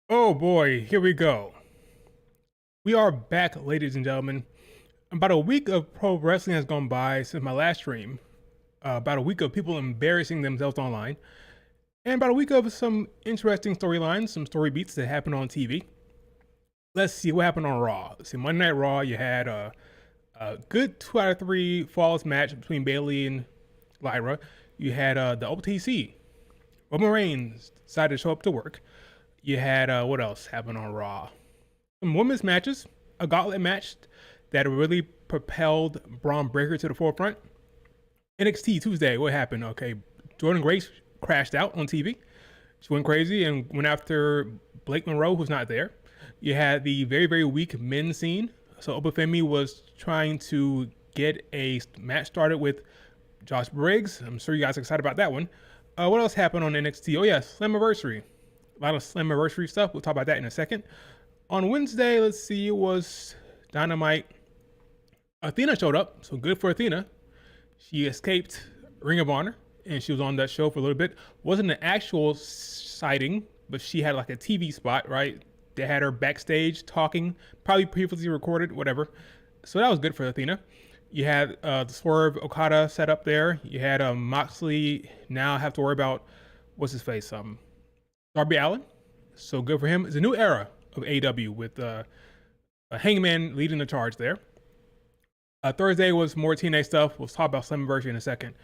Oh boy, here we go. We are back, ladies and gentlemen. About a week of pro wrestling has gone by since my last stream. About a week of people embarrassing themselves online. And about a week of some interesting storylines, some story beats that happened on TV. Let's see what happened on Raw. See, Monday Night Raw, you had a good 2 out of 3 flawless match between Bayley and Lyra. You had the OTC. Roman Reigns decided to show up to work. You had, what else happened on Raw? Some women's matches, a gauntlet match that really propelled Braun Breaker to the forefront. NXT Tuesday, what happened? Okay, Jordan Grace crashed out on TV. She went crazy and went after Blake Monroe, who's not there. You had the very, very weak men's scene. So Obafemi was trying to get a match started with Josh Briggs. I'm sure you guys are excited about that one. What else happened on NXT? Oh yeah, Slammiversary. A lot of Slammiversary stuff. We'll talk about that in a second. On Wednesday, let's see, it was Dynamite. Athena showed up, so good for Athena. She escaped Ring of Honor, and she was on that show for a little bit. Wasn't an actual sighting, but she had like a TV spot, right? They had her backstage talking, probably previously recorded, whatever. So that was good for Athena. You had the Swerve Okada set up there. You had Moxley now have to worry about, what's his face? Darby Allin. So good for him. It's a new era of AEW with a Hangman leading the charge there. Thursday was more TNA stuff. We'll talk about Slammiversary in a second.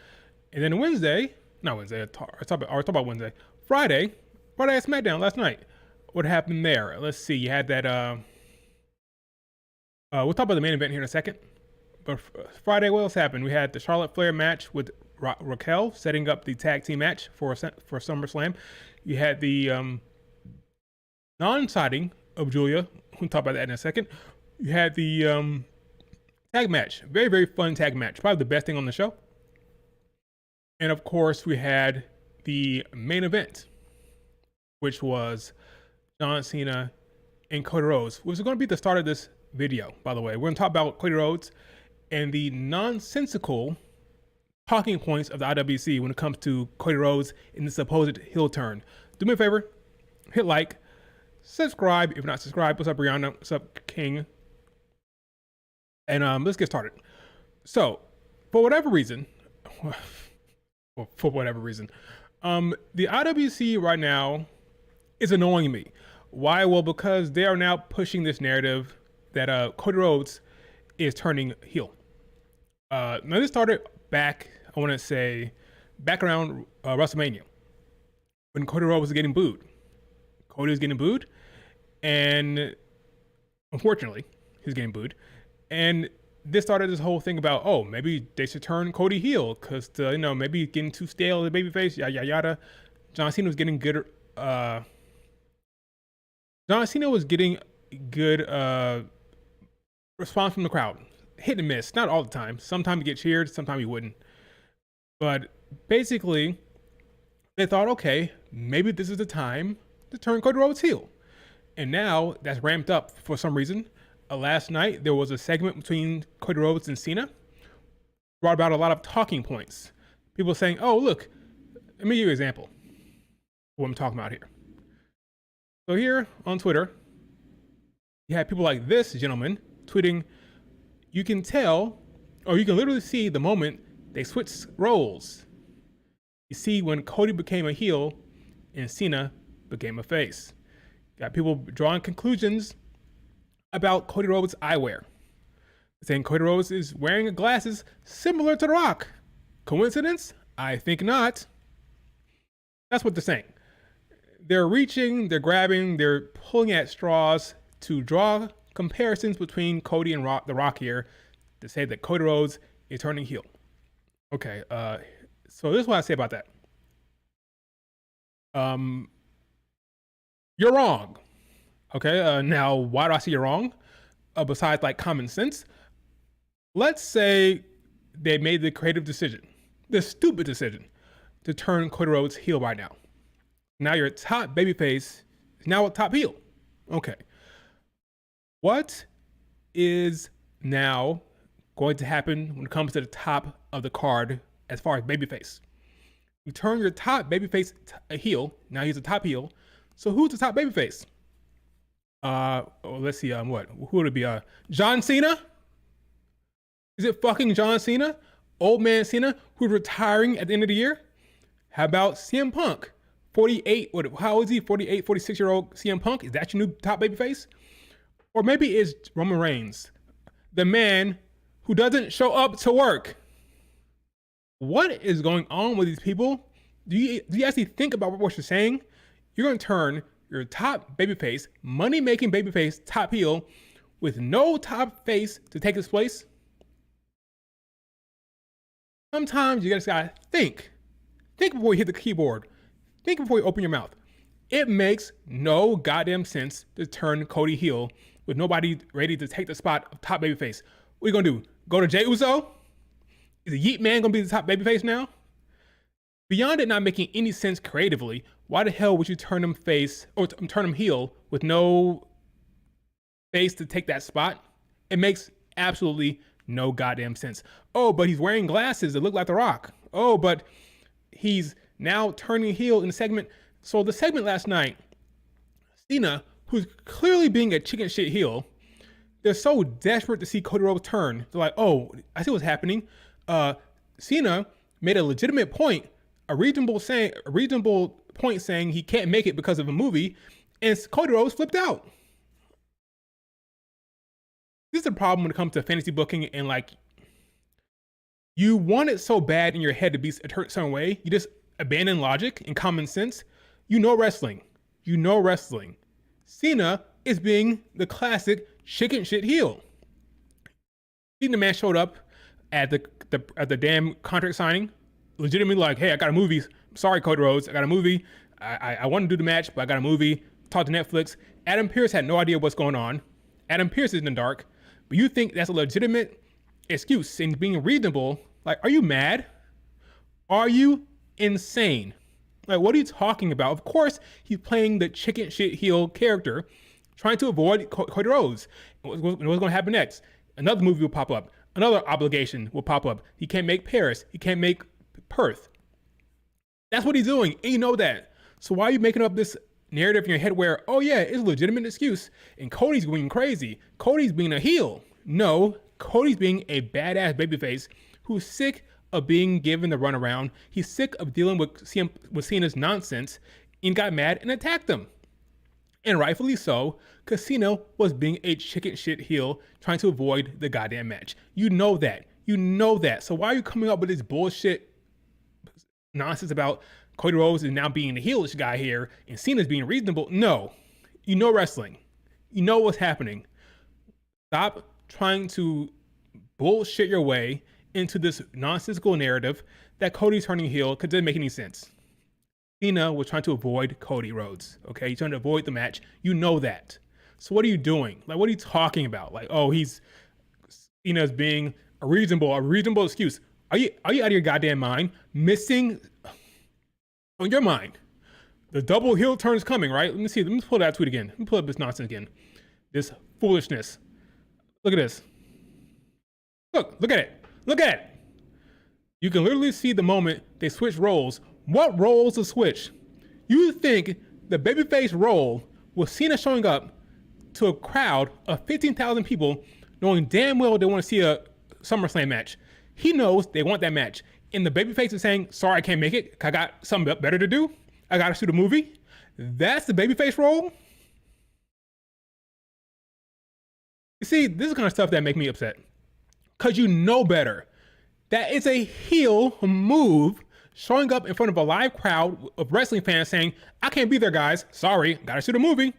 And then Wednesday, not Wednesday, I'll talk about Wednesday. Friday at SmackDown last night. What happened there? Let's see. You had that. We'll talk about the main event here in a second. But Friday, what else happened? We had the Charlotte Flair match with Raquel setting up the tag team match for SummerSlam. You had the non-sighting of Julia. We'll talk about that in a second. You had the tag match. Very, very fun tag match. Probably the best thing on the show. And of course, we had the main event, which was John Cena and Cody Rhodes, which is going to be the start of this video, by the way. We're going to talk about Cody Rhodes and the nonsensical talking points of the IWC when it comes to Cody Rhodes in the supposed heel turn. Do me a favor, hit like, subscribe if you're not subscribed. What's up, Brianna? What's up, King? And let's get started. So, for whatever reason, the IWC right now is annoying me. Why? Well, because they are now pushing this narrative that Cody Rhodes is turning heel. Now this started back, I want to say, back around WrestleMania when Cody Rhodes was getting booed. Cody was getting booed, and unfortunately, he's getting booed. And this started this whole thing about, oh, maybe they should turn Cody heel because maybe getting too stale as a babyface, yada yada. John Cena was getting good. John Cena was getting good response from the crowd. Hit and miss, not all the time. Sometimes you get cheered, sometimes you wouldn't. But basically, they thought, okay, maybe this is the time to turn Cody Rhodes heel. And now that's ramped up for some reason. Last night, there was a segment between Cody Rhodes and Cena. Brought about a lot of talking points. People saying, oh, look, let me give you an example of what I'm talking about here. So here on Twitter, you have people like this gentleman tweeting, you can tell, or you can literally see the moment they switched roles. You see when Cody became a heel and Cena became a face. Got people drawing conclusions about Cody Rhodes' eyewear. Saying Cody Rhodes is wearing glasses similar to The Rock. Coincidence? I think not. That's what they're saying. They're reaching, they're grabbing, they're pulling at straws to draw comparisons between Cody and The Rock here to say that Cody Rhodes is turning heel. Okay, so this is what I say about that. You're wrong. Okay, now why do I say you're wrong? Besides like common sense, let's say they made the creative decision, the stupid decision, to turn Cody Rhodes heel right now. Now your top babyface is now a top heel. Okay. What is now going to happen when it comes to the top of the card as far as babyface? You turn your top babyface a heel. Now he's a top heel. So who's the top babyface? Let's see. Who would it be? John Cena? Is it fucking John Cena? Old man Cena, who's retiring at the end of the year? How about CM Punk? 48, how old is he? 48, 46-year-old CM Punk? Is that your new top babyface? Or maybe it's Roman Reigns, the man who doesn't show up to work. What is going on with these people? Do you actually think about what you're saying? You're going to turn your top babyface, money-making babyface, top heel, with no top face to take his place? Sometimes you just gotta think. Think before you hit the keyboard. Think before you open your mouth. It makes no goddamn sense to turn Cody heel with nobody ready to take the spot of top babyface. What are you gonna do? Go to Jey Uso? Is the Yeet Man gonna be the top babyface now? Beyond it not making any sense creatively, why the hell would you turn him face or turn him heel with no face to take that spot? It makes absolutely no goddamn sense. Oh, but he's wearing glasses that look like The Rock. Oh, but he's now turning heel in the segment. So the segment last night, Cena, who's clearly being a chicken shit heel, they're so desperate to see Cody Rhodes turn. They're like, oh, I see what's happening. Cena made a legitimate point, a reasonable point saying he can't make it because of a movie, and Cody Rhodes flipped out. This is a problem when it comes to fantasy booking, and like, you want it so bad in your head to be a certain way, you just abandon logic and common sense. You know wrestling. Cena is being the classic chicken shit heel. Cena man showed up at the damn contract signing, legitimately like, hey, I got a movie. Sorry, Cody Rhodes, I got a movie. I want to do the match, but I got a movie. Talk to Netflix. Adam Pearce had no idea what's going on. Adam Pearce is in the dark. But you think that's a legitimate excuse and being reasonable? Like, are you mad? Are you insane? Like, what are you talking about? Of course, he's playing the chicken shit heel character, trying to avoid Cody Rhodes. What's going to happen next? Another movie will pop up. Another obligation will pop up. He can't make Paris. He can't make Perth. That's what he's doing, and you know that. So why are you making up this narrative in your head where, oh yeah, it's a legitimate excuse, and Cody's going crazy. Cody's being a heel. No, Cody's being a badass babyface who's sick of being given the runaround. He's sick of dealing with Cena's nonsense and got mad and attacked him. And rightfully so, because Cena was being a chicken shit heel trying to avoid the goddamn match. You know that. So why are you coming up with this bullshit nonsense about Cody Rhodes is now being the heelish guy here and Cena's being reasonable? No. You know wrestling. You know what's happening. Stop trying to bullshit your way into this nonsensical narrative that Cody's turning heel because it doesn't make any sense. Cena was trying to avoid Cody Rhodes, okay? He's trying to avoid the match. You know that. So what are you doing? Like, what are you talking about? Like, oh, Cena's being a reasonable excuse. Are you out of your goddamn mind? Missing on your mind. The double heel turn is coming, right? Let me pull that tweet again. Let me pull up this nonsense again. This foolishness. Look at this. Look at it. You can literally see the moment they switch roles. What roles to switch? You think the babyface role was Cena showing up to a crowd of 15,000 people knowing damn well they want to see a SummerSlam match. He knows they want that match. And the babyface is saying, sorry, I can't make it. I got something better to do. I got to shoot a movie. That's the babyface role? You see, this is the kind of stuff that make me upset. Because you know better. That is a heel move showing up in front of a live crowd of wrestling fans saying, I can't be there, guys. Sorry, gotta shoot a movie.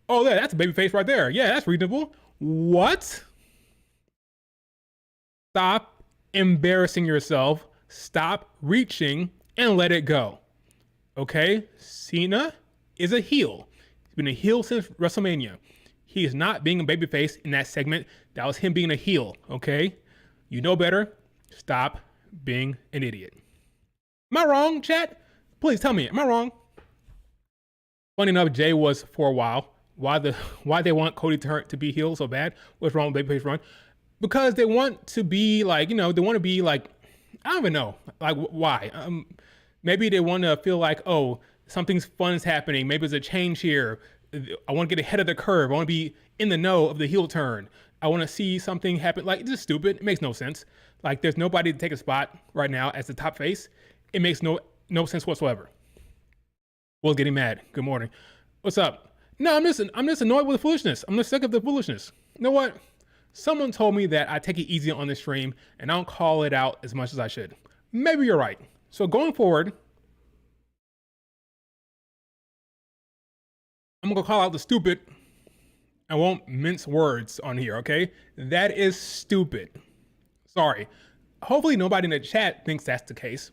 Oh, yeah, that's a babyface right there. Yeah, that's reasonable. What? Stop embarrassing yourself. Stop reaching and let it go. Okay? Cena is a heel. He's been a heel since WrestleMania. He is not being a babyface in that segment. That was him being a heel, okay? You know better. Stop being an idiot. Am I wrong, chat? Please tell me, am I wrong? Funny enough, Jay was for a while. Why they want Cody to be heel so bad? What's wrong with babyface run? Because they want to be like, they want to be like, I don't even know. Like, why? Maybe they want to feel like, oh, something's fun is happening. Maybe there's a change here. I want to get ahead of the curve. I want to be in the know of the heel turn. I want to see something happen. Like, this is stupid. It makes no sense. Like, there's nobody to take a spot right now as the top face. It makes no sense whatsoever. Will's getting mad. Good morning. What's up? No, I'm just annoyed with the foolishness. I'm just sick of the foolishness. You know what? Someone told me that I take it easy on this stream and I don't call it out as much as I should. Maybe you're right. So going forward, I'm gonna call out the stupid. I won't mince words on here, okay? That is stupid. Sorry. Hopefully nobody in the chat thinks that's the case.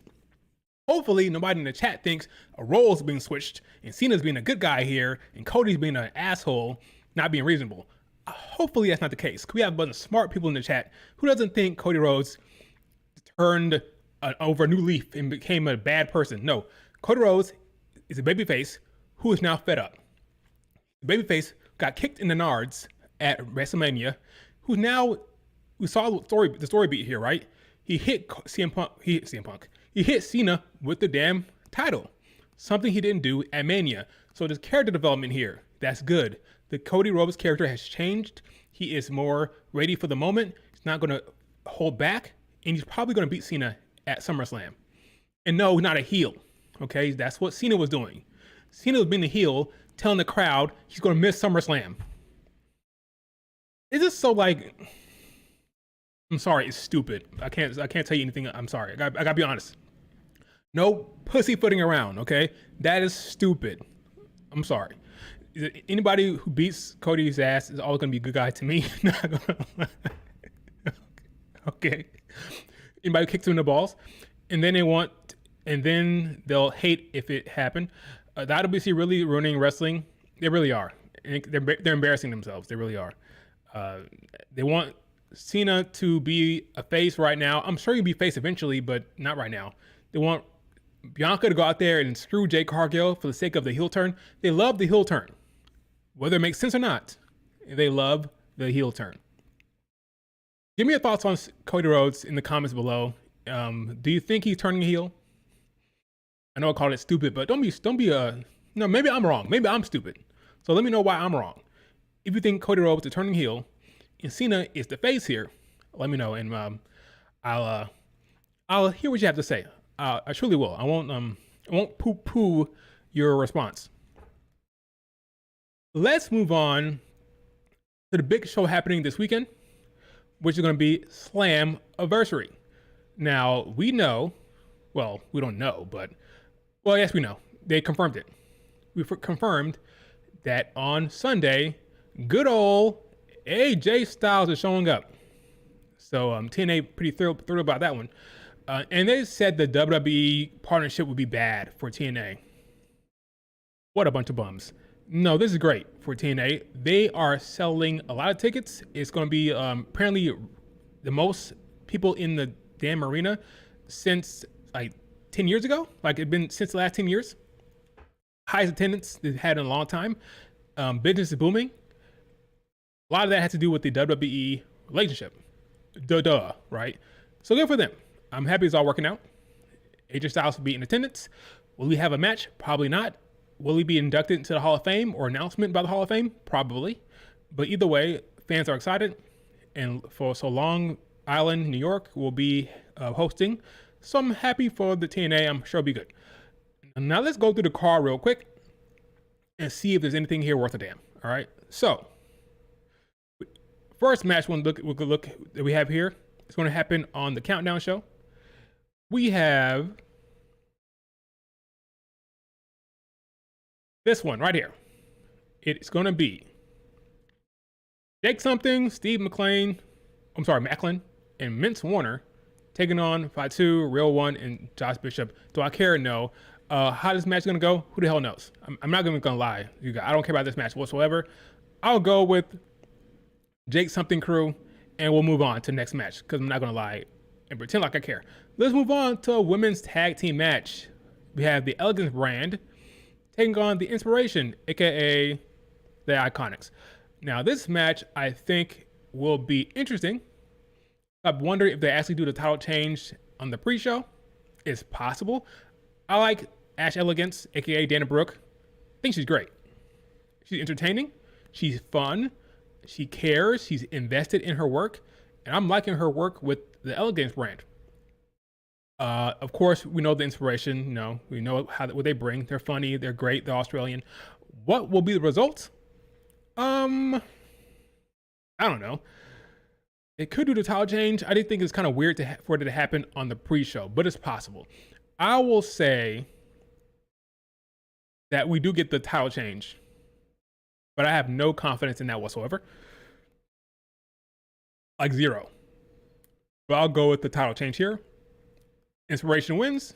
Hopefully nobody in the chat thinks a role's being switched and Cena's being a good guy here and Cody's being an asshole, not being reasonable. Hopefully that's not the case. We have a bunch of smart people in the chat who doesn't think Cody Rhodes turned over a new leaf and became a bad person. No, Cody Rhodes is a babyface who is now fed up. The babyface got kicked in the nards at WrestleMania, who now, we saw the story beat here, right? He hit He hit Cena with the damn title, something he didn't do at Mania. So there's character development here. That's good. The Cody Rhodes character has changed. He is more ready for the moment. He's not going to hold back, and he's probably going to beat Cena at SummerSlam. And no, not a heel. Okay, that's what Cena was doing. Cena was being the heel, telling the crowd he's going to miss SummerSlam. Is this so like? I'm sorry, it's stupid. I can't tell you anything. I'm sorry. I gotta be honest. No pussyfooting around. Okay, that is stupid. I'm sorry. Anybody who beats Cody's ass is always gonna be a good guy to me. Okay. Anybody who kicks him in the balls, and then they'll hate if it happened. The IWC really ruining wrestling. They really are. They're embarrassing themselves. They really are. They want Cena to be a face right now. I'm sure he'll be face eventually, but not right now. They want Bianca to go out there and screw Jade Cargill for the sake of the heel turn. They love the heel turn. Whether it makes sense or not, they love the heel turn. Give me your thoughts on Cody Rhodes in the comments below. Do you think he's turning heel? I know I called it stupid, but don't be no, maybe I'm wrong. Maybe I'm stupid. So let me know why I'm wrong. If you think Cody Rhodes is turning heel and Cena is the face here, let me know, and I'll hear what you have to say. I truly will. I won't poo-poo your response. Let's move on to the big show happening this weekend, which is going to be Slammiversary. Now, we know, well, we don't know, but, well, yes, we know. They confirmed it. We confirmed that on Sunday, good old AJ Styles is showing up. So TNA pretty thrilled about that one. And they said the WWE partnership would be bad for TNA. What a bunch of bums. No, this is great for TNA. They are selling a lot of tickets. It's going to be apparently the most people in the damn arena since like 10 years ago. Like it's been since the last 10 years. Highest attendance they've had in a long time. Business is booming. A lot of that has to do with the WWE relationship. Right? So good for them. I'm happy it's all working out. AJ Styles will be in attendance. Will he have a match? Probably not. Will he be inducted into the Hall of Fame or announcement by the Hall of Fame? Probably. But either way, fans are excited. And for so Long Island, New York will be hosting. So I'm happy for the TNA. I'm sure it'll be good. Now let's go through the card real quick and see if there's anything here worth a damn. All right. So first match we'll look that we have here. It's going to happen on the Countdown show. We have this one right here. It's going to be Jake something, Steve Macklin, and Vince Warner taking on Fatu, Real One, and Josh Bishop. Do I care? No. How this match is going to go? Who the hell knows? I'm not going to lie. You guys, I don't care about this match whatsoever. I'll go with Jake something crew, and we'll move on to the next match because I'm not going to lie and pretend like I care. Let's move on to a women's tag team match. We have the Elegance brand taking on the Inspiration, aka the Iconics. Now, this match I think will be interesting. I wonder if they actually do the title change on the pre-show. It's possible. I like Ash Elegance, aka Dana Brooke. I think she's great. She's entertaining. She's fun. She cares. She's invested in her work. And I'm liking her work with the Elegance brand. Of course, we know the inspiration. You know, we know what they bring. They're funny. They're great. They're Australian. What will be the results? I don't know. It could do the title change. I did think it's kind of weird for it to happen on the pre-show, but it's possible. I will say that we do get the title change, but I have no confidence in that whatsoever. Like zero. But I'll go with the title change here. Inspiration wins,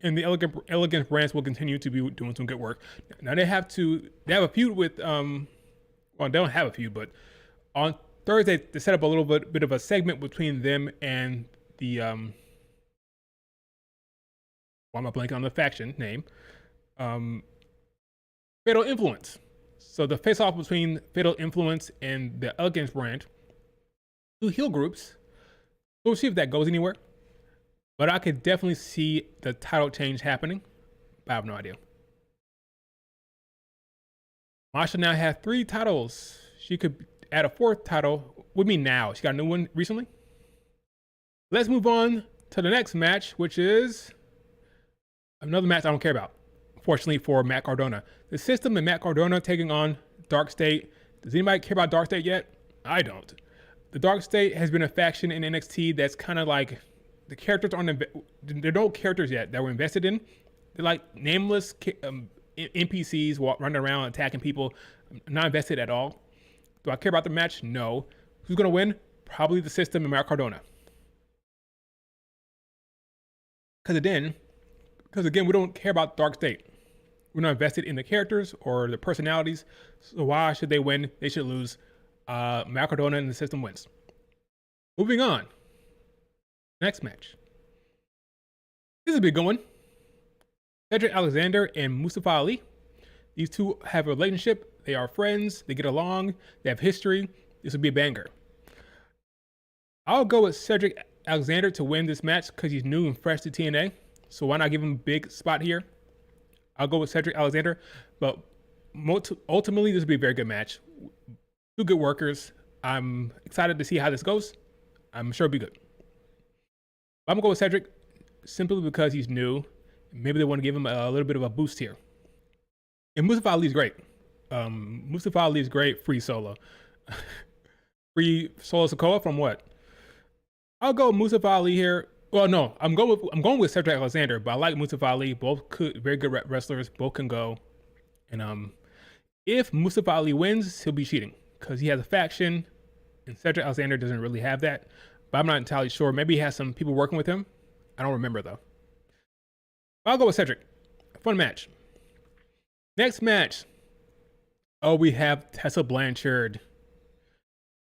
and the Elegance brands will continue to be doing some good work. Now they have a feud with well, they don't have a feud, but on Thursday they set up a little bit of a segment between them and the why am I blanking on the faction name? Fatal Influence. So the face off between Fatal Influence and the Elegance brand, two heel groups. We'll see if that goes anywhere. But I could definitely see the title change happening. But I have no idea. Masha now has 3 titles. She could add a 4th title with me now. She got a new one recently. Let's move on to the next match, which is another match I don't care about. Fortunately for Matt Cardona. The System and Matt Cardona taking on Dark State. Does anybody care about Dark State yet? I don't. The Dark State has been a faction in NXT that's kind of like, the characters aren't, there are no characters yet that were invested in. They're like nameless NPCs running around attacking people. I'm not invested at all. Do I care about the match? No. Who's going to win? Probably the System and Matt Cardona. Because again, we don't care about Dark State. We're not invested in the characters or the personalities. So why should they win? They should lose. Matt Cardona and the System wins. Moving on. Next match. This is a big good one. Cedric Alexander and Mustafa Ali. These two have a relationship. They are friends. They get along. They have history. This would be a banger. I'll go with Cedric Alexander to win this match because he's new and fresh to TNA. So why not give him a big spot here? I'll go with Cedric Alexander. But ultimately, this will be a very good match. Two good workers. I'm excited to see how this goes. I'm sure it'll be good. I'm going to go with Cedric simply because he's new. Maybe they want to give him a little bit of a boost here. And Mustafa Ali is great. Mustafa Ali is great. Free Solo. Free Solo Sikoa from what? I'll go with Mustafa Ali here. Well, no, I'm going with Cedric Alexander, but I like Mustafa Ali. Both very good wrestlers. Both can go. And if Mustafa Ali wins, he'll be cheating because he has a faction, and Cedric Alexander doesn't really have that. But I'm not entirely sure. Maybe he has some people working with him. I don't remember though. I'll go with Cedric. Fun match. Next match. Oh, we have Tessa Blanchard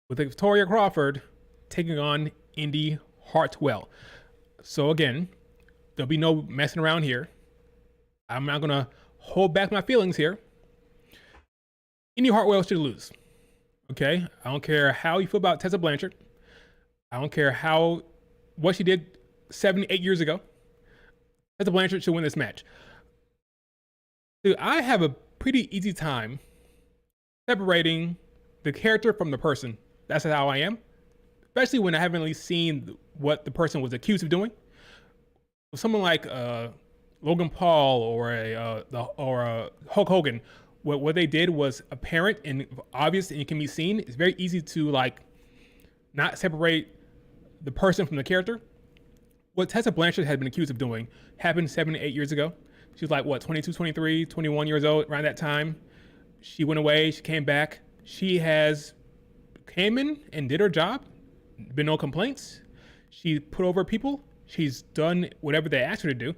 with Victoria Crawford taking on Indy Hartwell. So again, there'll be no messing around here. I'm not going to hold back my feelings here. Indy Hartwell should lose. Okay? I don't care how you feel about Tessa Blanchard. I don't care what she did 78 years ago. Tessa Blanchard should win this match. Dude, I have a pretty easy time separating the character from the person. That's how I am. Especially when I haven't really seen what the person was accused of doing. Someone like Logan Paul or a Hulk Hogan, what they did was apparent and obvious and it can be seen. It's very easy to like not separate the person from the character. What Tessa Blanchard had been accused of doing happened 7 to 8 years ago. She was like, 22, 23, 21 years old around that time. She went away. She came back. She came in and did her job. Been no complaints. She put over people. She's done whatever they asked her to do.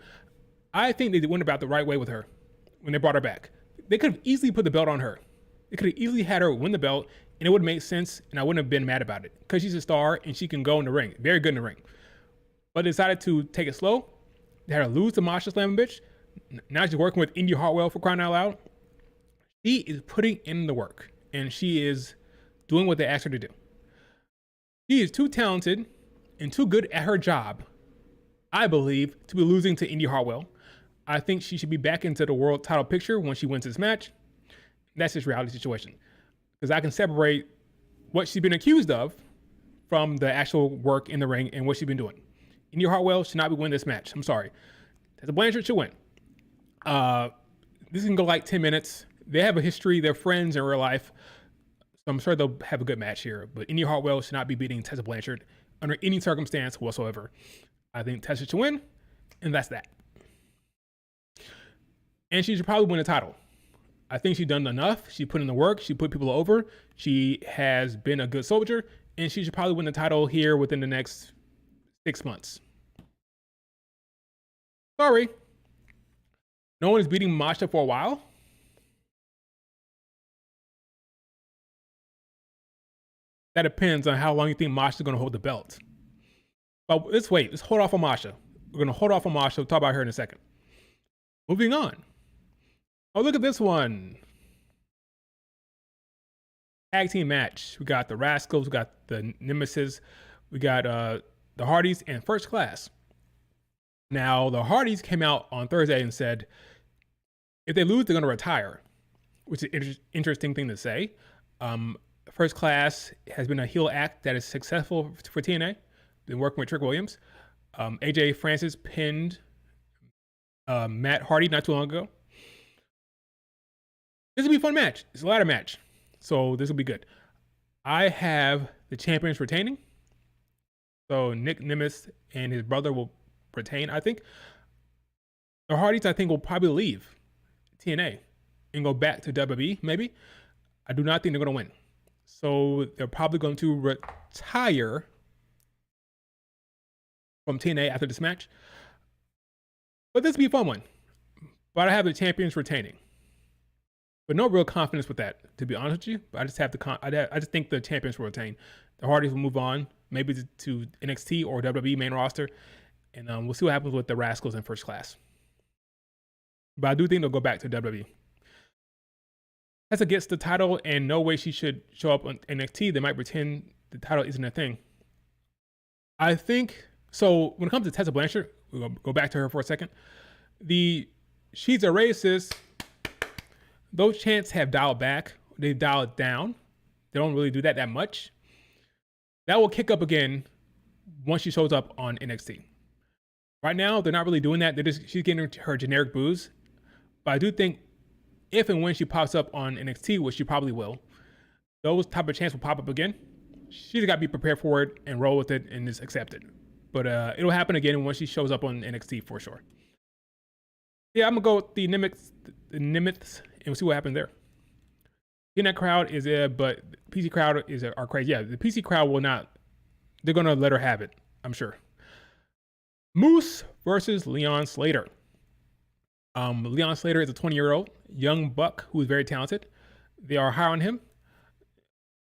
I think they went about the right way with her when they brought her back. They could have easily put the belt on her. They could have easily had her win the belt and it would have made sense and I wouldn't have been mad about it because she's a star and she can go in the ring. Very good in the ring. But they decided to take it slow. They had her lose to Masha Slamovich. Now she's working with Indy Hartwell for crying out loud. She is putting in the work and she is doing what they asked her to do. She is too talented and too good at her job, I believe, to be losing to Indy Hartwell. I think she should be back into the world title picture when she wins this match. That's just reality situation. Because I can separate what she's been accused of from the actual work in the ring and what she's been doing. Indy Hartwell should not be winning this match. I'm sorry. Tessa Blanchard should win. This can go like 10 minutes. They have a history. They're friends in real life. So I'm sure they'll have a good match here. But Indy Hartwell should not be beating Tessa Blanchard under any circumstance whatsoever. I think Tessa should win, and that's that. And she should probably win the title. I think she's done enough. She put in the work. She put people over. She has been a good soldier, and she should probably win the title here within the next 6 months. Sorry. No one is beating Masha for a while. That depends on how long you think Masha's going to hold the belt. But let's wait. Let's hold off on Masha. We're going to hold off on Masha. We'll talk about her in a second. Moving on. Oh, look at this one. Tag team match. We got the Rascals. We got the Nemesis. We got the Hardys and First Class. Now, the Hardys came out on Thursday and said if they lose, they're going to retire, which is an interesting thing to say. First Class has been a heel act that is successful for TNA. Been working with Trick Williams. AJ Francis pinned Matt Hardy not too long ago. This will be a fun match. It's a ladder match, so this will be good. I have the champions retaining. So Nick Nemeth and his brother will retain, I think. The Hardys, I think, will probably leave TNA and go back to WWE, maybe. I do not think they're going to win. So they're probably going to retire from TNA after this match. But this will be a fun one. But I have the champions retaining. But no real confidence with that, to be honest with you. But I just have I just think the champions will retain. The Hardys will move on, maybe to NXT or WWE main roster. And we'll see what happens with the Rascals in First Class. But I do think they'll go back to WWE. Tessa gets the title, and no way she should show up on NXT. They might pretend the title isn't a thing. I think, so when it comes to Tessa Blanchard, we'll go back to her for a second. She's a racist. Those chants have dialed back. They've dialed down. They don't really do that much. That will kick up again once she shows up on NXT. Right now, they're not really doing that. She's getting her generic boos. But I do think if and when she pops up on NXT, which she probably will, those type of chants will pop up again. She's got to be prepared for it and roll with it and just accept it. But it'll happen again once she shows up on NXT for sure. Yeah, I'm going to go with the Nemeths and we'll see what happens there. That crowd is there, but the PC crowd are crazy. Yeah, the PC crowd will not. They're going to let her have it, I'm sure. Moose versus Leon Slater. Leon Slater is a 20-year-old young buck who is very talented. They are high on him.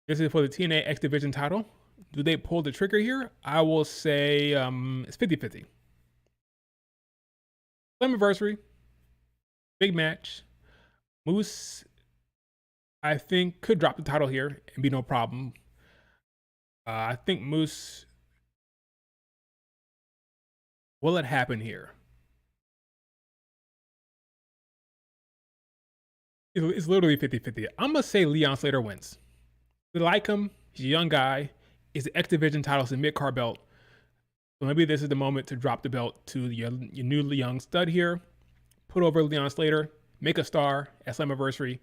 This is for the TNA X Division title. Do they pull the trigger here? I will say it's 50-50. Slammiversary. Big match. Moose, I think, could drop the title here and be no problem. I think Moose... Will it happen here? It's literally 50-50. I'm going to say Leon Slater wins. We like him. He's a young guy. It's the X Division title. It's a mid-card belt. So maybe this is the moment to drop the belt to your new young stud here. Put over Leon Slater. Make a star at Slammiversary.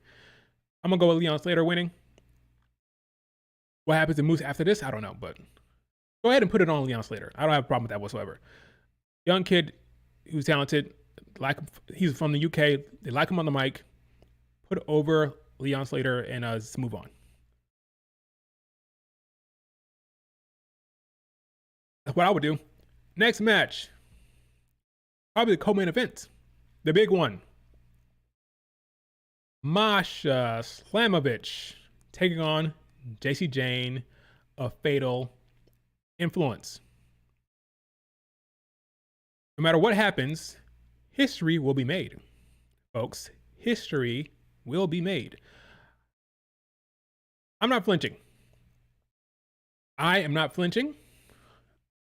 I'm going to go with Leon Slater winning. What happens to Moose after this? I don't know. But go ahead and put it on Leon Slater. I don't have a problem with that whatsoever. Young kid who's talented. He's from the UK. They like him on the mic. Put over Leon Slater and let's move on. That's what I would do. Next match. Probably the co-main event. The big one. Masha Slamovich taking on JC Jane of Fatal Influence. No matter what happens, history will be made. Folks, history will be made. I'm not flinching. I am not flinching.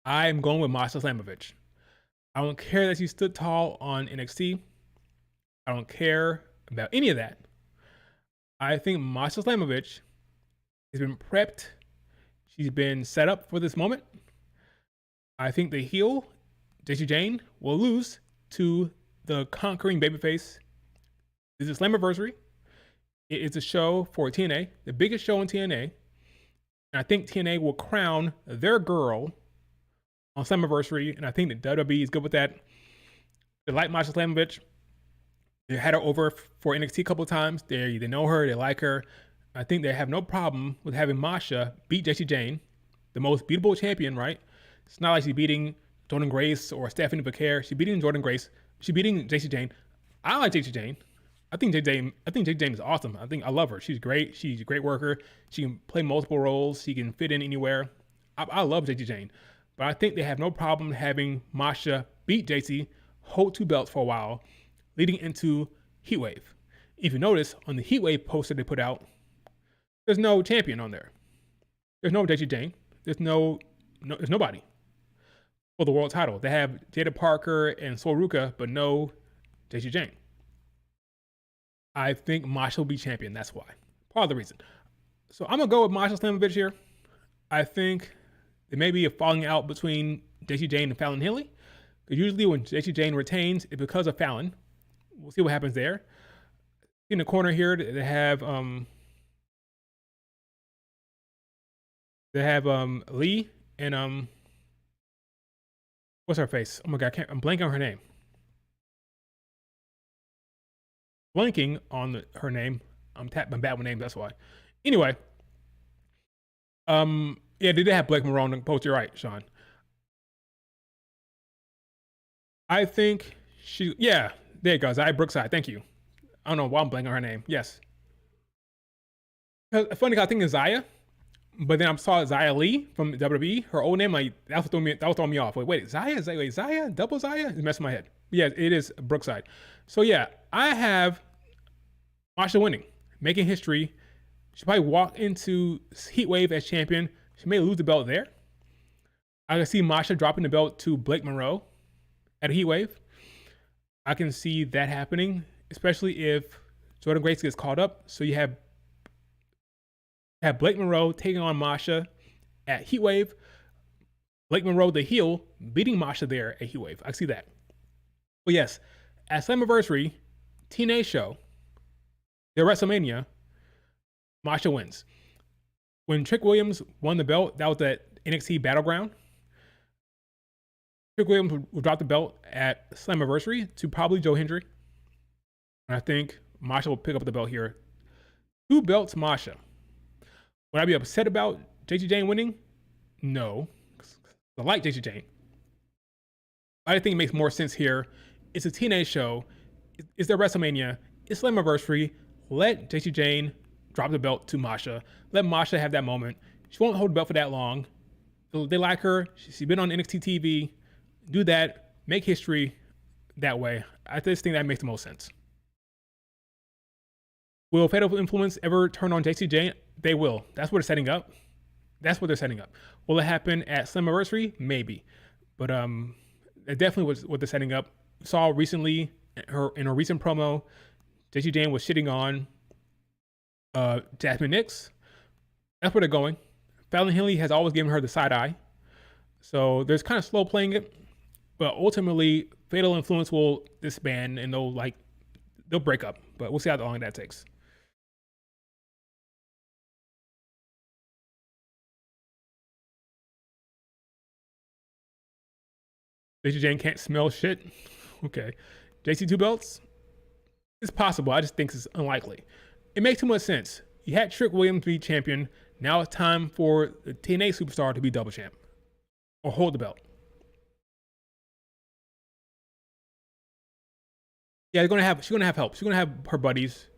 I am going with Masha Slamovich. I don't care that she stood tall on NXT. I don't care about any of that. I think Masha Slamovich has been prepped. She's been set up for this moment. I think the heel, Jacy Jayne, will lose to the conquering babyface. This is Slammiversary. It is a show for TNA, the biggest show in TNA. And I think TNA will crown their girl on Slammiversary, and I think that WWE is good with that. They like Masha Slamovich. They had her over for NXT a couple of times. They know her. They like her. I think they have no problem with having Masha beat Jacy Jayne, the most beatable champion, right? It's not like she's beating Jordynne Grace or Stephanie Becerra. She's beating Jordynne Grace. She's beating Jacy Jayne. I like Jacy Jayne. I think Jacy Jayne is awesome. I love her. She's great. She's a great worker. She can play multiple roles. She can fit in anywhere. I love Jacy Jayne. But I think they have no problem having Masha beat Jacy, hold 2 belts for a while, leading into Heatwave. If you notice, on the Heatwave poster they put out, there's no champion on there. There's no Jacy Jayne. There's nobody for the world title. They have Jada Parker and Sol Ruka, but no Jacy Jayne. I think Masha will be champion. That's why. Part of the reason. So I'm going to go with Masha Slamovich here. I think there may be a falling out between Jacy Jayne and Fallon Henley. Because usually when Jacy Jayne retains, it's because of Fallon. We'll see what happens there. In the corner here, they have Lee and what's her face? Oh my god, I'm blanking on her name. Blanking on her name. I'm bad with names, that's why. Anyway, yeah, they did have Blake Moreau on the post. You're right, Sean. I think yeah, there it goes. Brookside, thank you. I don't know why I'm blanking on her name. Yes. Funny, I think it's Zaya, but then I saw Zaya Lee from WWE. Her old name, like that was throwing me off. Wait, Zaya, double Zaya? It's messing my head. But yeah, it is Brookside. So yeah, I have Masha winning, making history. She'll probably walk into Heatwave as champion. She may lose the belt there. I can see Masha dropping the belt to Blake Monroe at a Heatwave. I can see that happening, especially if Jordynne Grace gets caught up. So you have Blake Monroe taking on Masha at Heatwave. Blake Monroe, the heel, beating Masha there at Heatwave. I see that. But yes, at Slammiversary, TNA show, their WrestleMania, Masha wins. When Trick Williams won the belt, that was at NXT Battleground. Trick Williams will drop the belt at Slammiversary to probably Joe Hendry. And I think Masha will pick up the belt here. 2 belts, Masha. Would I be upset about Jacy Jayne winning? No. I like Jacy Jayne. I think it makes more sense here. It's a TNA show. It's their WrestleMania. It's Slammiversary. Let Jacy Jayne drop the belt to Masha. Let Masha have that moment. She won't hold the belt for that long. They like her. She's been on NXT TV. Do that. Make history that way. I just think that makes the most sense. Will Fatal Influence ever turn on Jacy Jayne? They will. That's what they're setting up. That's what they're setting up. Will it happen at Slammiversary? Maybe. But it definitely was what they're setting up. Saw recently in her recent promo, Jacy Jayne was shitting on Jasmine Nix. That's where they're going. Fallon Henley has always given her the side eye. So there's kind of slow playing it. But ultimately, Fatal Influence will disband and they'll break up. But we'll see how long that takes. Jacy Jayne can't smell shit. Okay. JC 2 belts? It's possible. I just think it's unlikely. It makes too much sense. You had Trick Williams be champion. Now it's time for the TNA superstar to be double champ or hold the belt. Yeah, she's gonna have help. She's gonna have her buddies.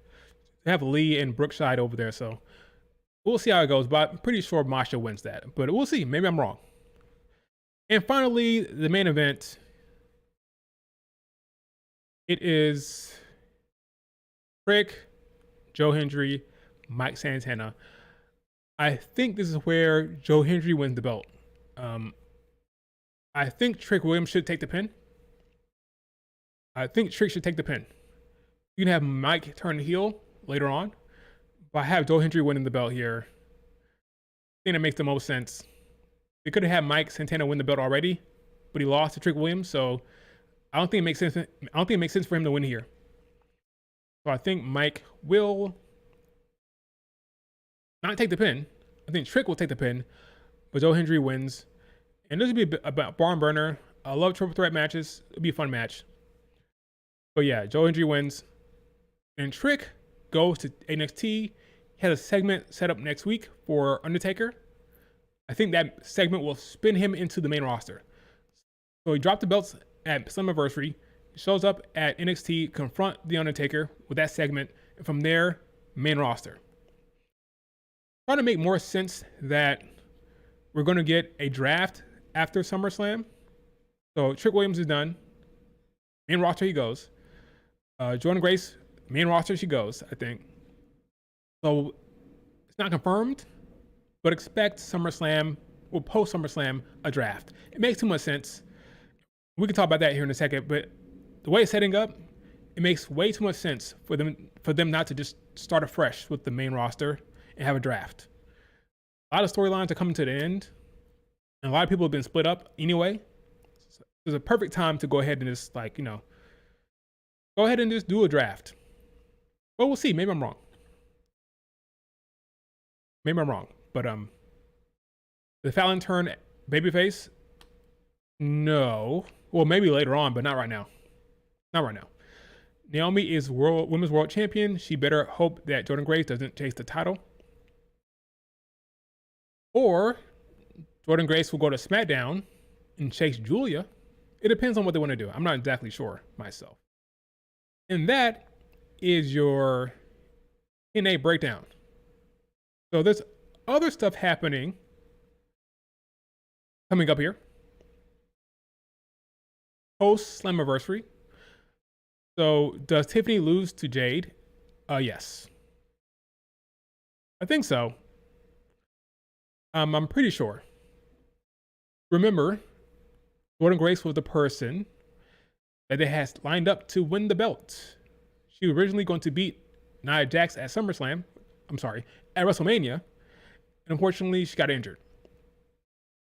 They have Lee and Brookside over there, so we'll see how it goes. But I'm pretty sure Masha wins that. But we'll see. Maybe I'm wrong. And finally, the main event. It is Trick, Joe Hendry, Mike Santana. I think this is where Joe Hendry wins the belt. I think Trick Williams should take the pin. I think Trick should take the pin. You can have Mike turn heel later on, If I have Joe Hendry winning the belt here, I think that makes the most sense. They could have had Mike Santana win the belt already, but he lost to Trick Williams, so I don't think it makes sense. I don't think it makes sense for him to win here. So I think Mike will not take the pin. I think Trick will take the pin, but Joe Hendry wins. And this would be a barn burner. I love triple threat matches. It'd be a fun match. But yeah, Joe Hendry wins. And Trick goes to NXT. He has a segment set up next week for Undertaker. I think that segment will spin him into the main roster. So he dropped the belts at Slammiversary, shows up at NXT, confront The Undertaker with that segment, and from there, main roster. Trying to make more sense that we're going to get a draft after SummerSlam. So Trick Williams is done. Main roster he goes. Jordynne Grace, main roster she goes, I think. So it's not confirmed, but expect SummerSlam or post SummerSlam a draft. It makes too much sense. We can talk about that here in a second, but the way it's setting up, it makes way too much sense for them not to just start afresh with the main roster and have a draft. A lot of storylines are coming to the end, and a lot of people have been split up anyway. So it's a perfect time to go ahead and just go ahead and just do a draft. Well, we'll see. Maybe I'm wrong. But the Fallon turn babyface? No. Well, maybe later on, but not right now. Naomi is women's world champion. She better hope that Jordynne Grace doesn't chase the title. Or Jordynne Grace will go to SmackDown and chase Julia. It depends on what they want to do. I'm not exactly sure myself. And that is your NA breakdown. So there's other stuff happening coming up here. Post Slammiversary. So does Tiffany lose to Jade? Yes. I think so. I'm pretty sure. Remember, Jordynne Grace was the person that they had lined up to win the belt. She was originally going to beat Nia Jax at SummerSlam. At WrestleMania. And unfortunately, she got injured.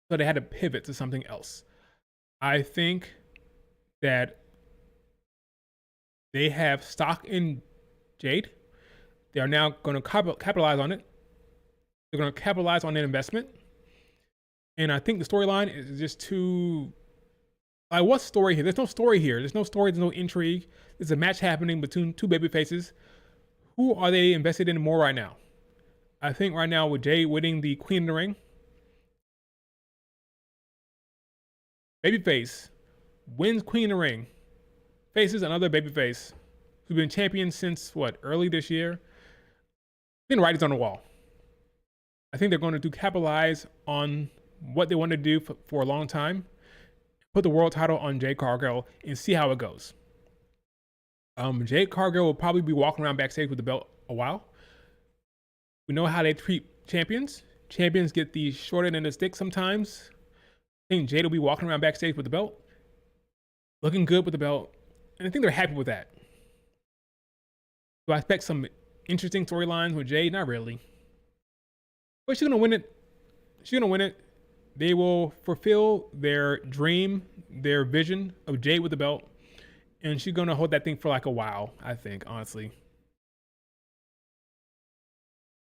So they had to pivot to something else. I think that they have stock in Jade. They are now going to capitalize on it. They're going to capitalize on that investment. And I think the storyline is just too... what's the story here? There's no story here. There's no story. There's no intrigue. There's a match happening between two baby faces. Who are they invested in more right now? I think right now with Jade winning the Queen of the Ring, babyface wins Queen of the Ring, faces another babyface who's been champion since early this year. I think writing's on the wall. I think they're going to capitalize on what they want to do for a long time. Put the world title on Jade Cargill and see how it goes. Jade Cargill will probably be walking around backstage with the belt a while. We know how they treat champions. Champions get the short end of the stick sometimes. I think Jade will be walking around backstage with the belt, looking good with the belt, and I think they're happy with that. Do I expect some interesting storylines with Jade? Not really. But she's going to win it. They will fulfill their dream, their vision of Jade with the belt. And she's going to hold that thing for a while, I think, honestly.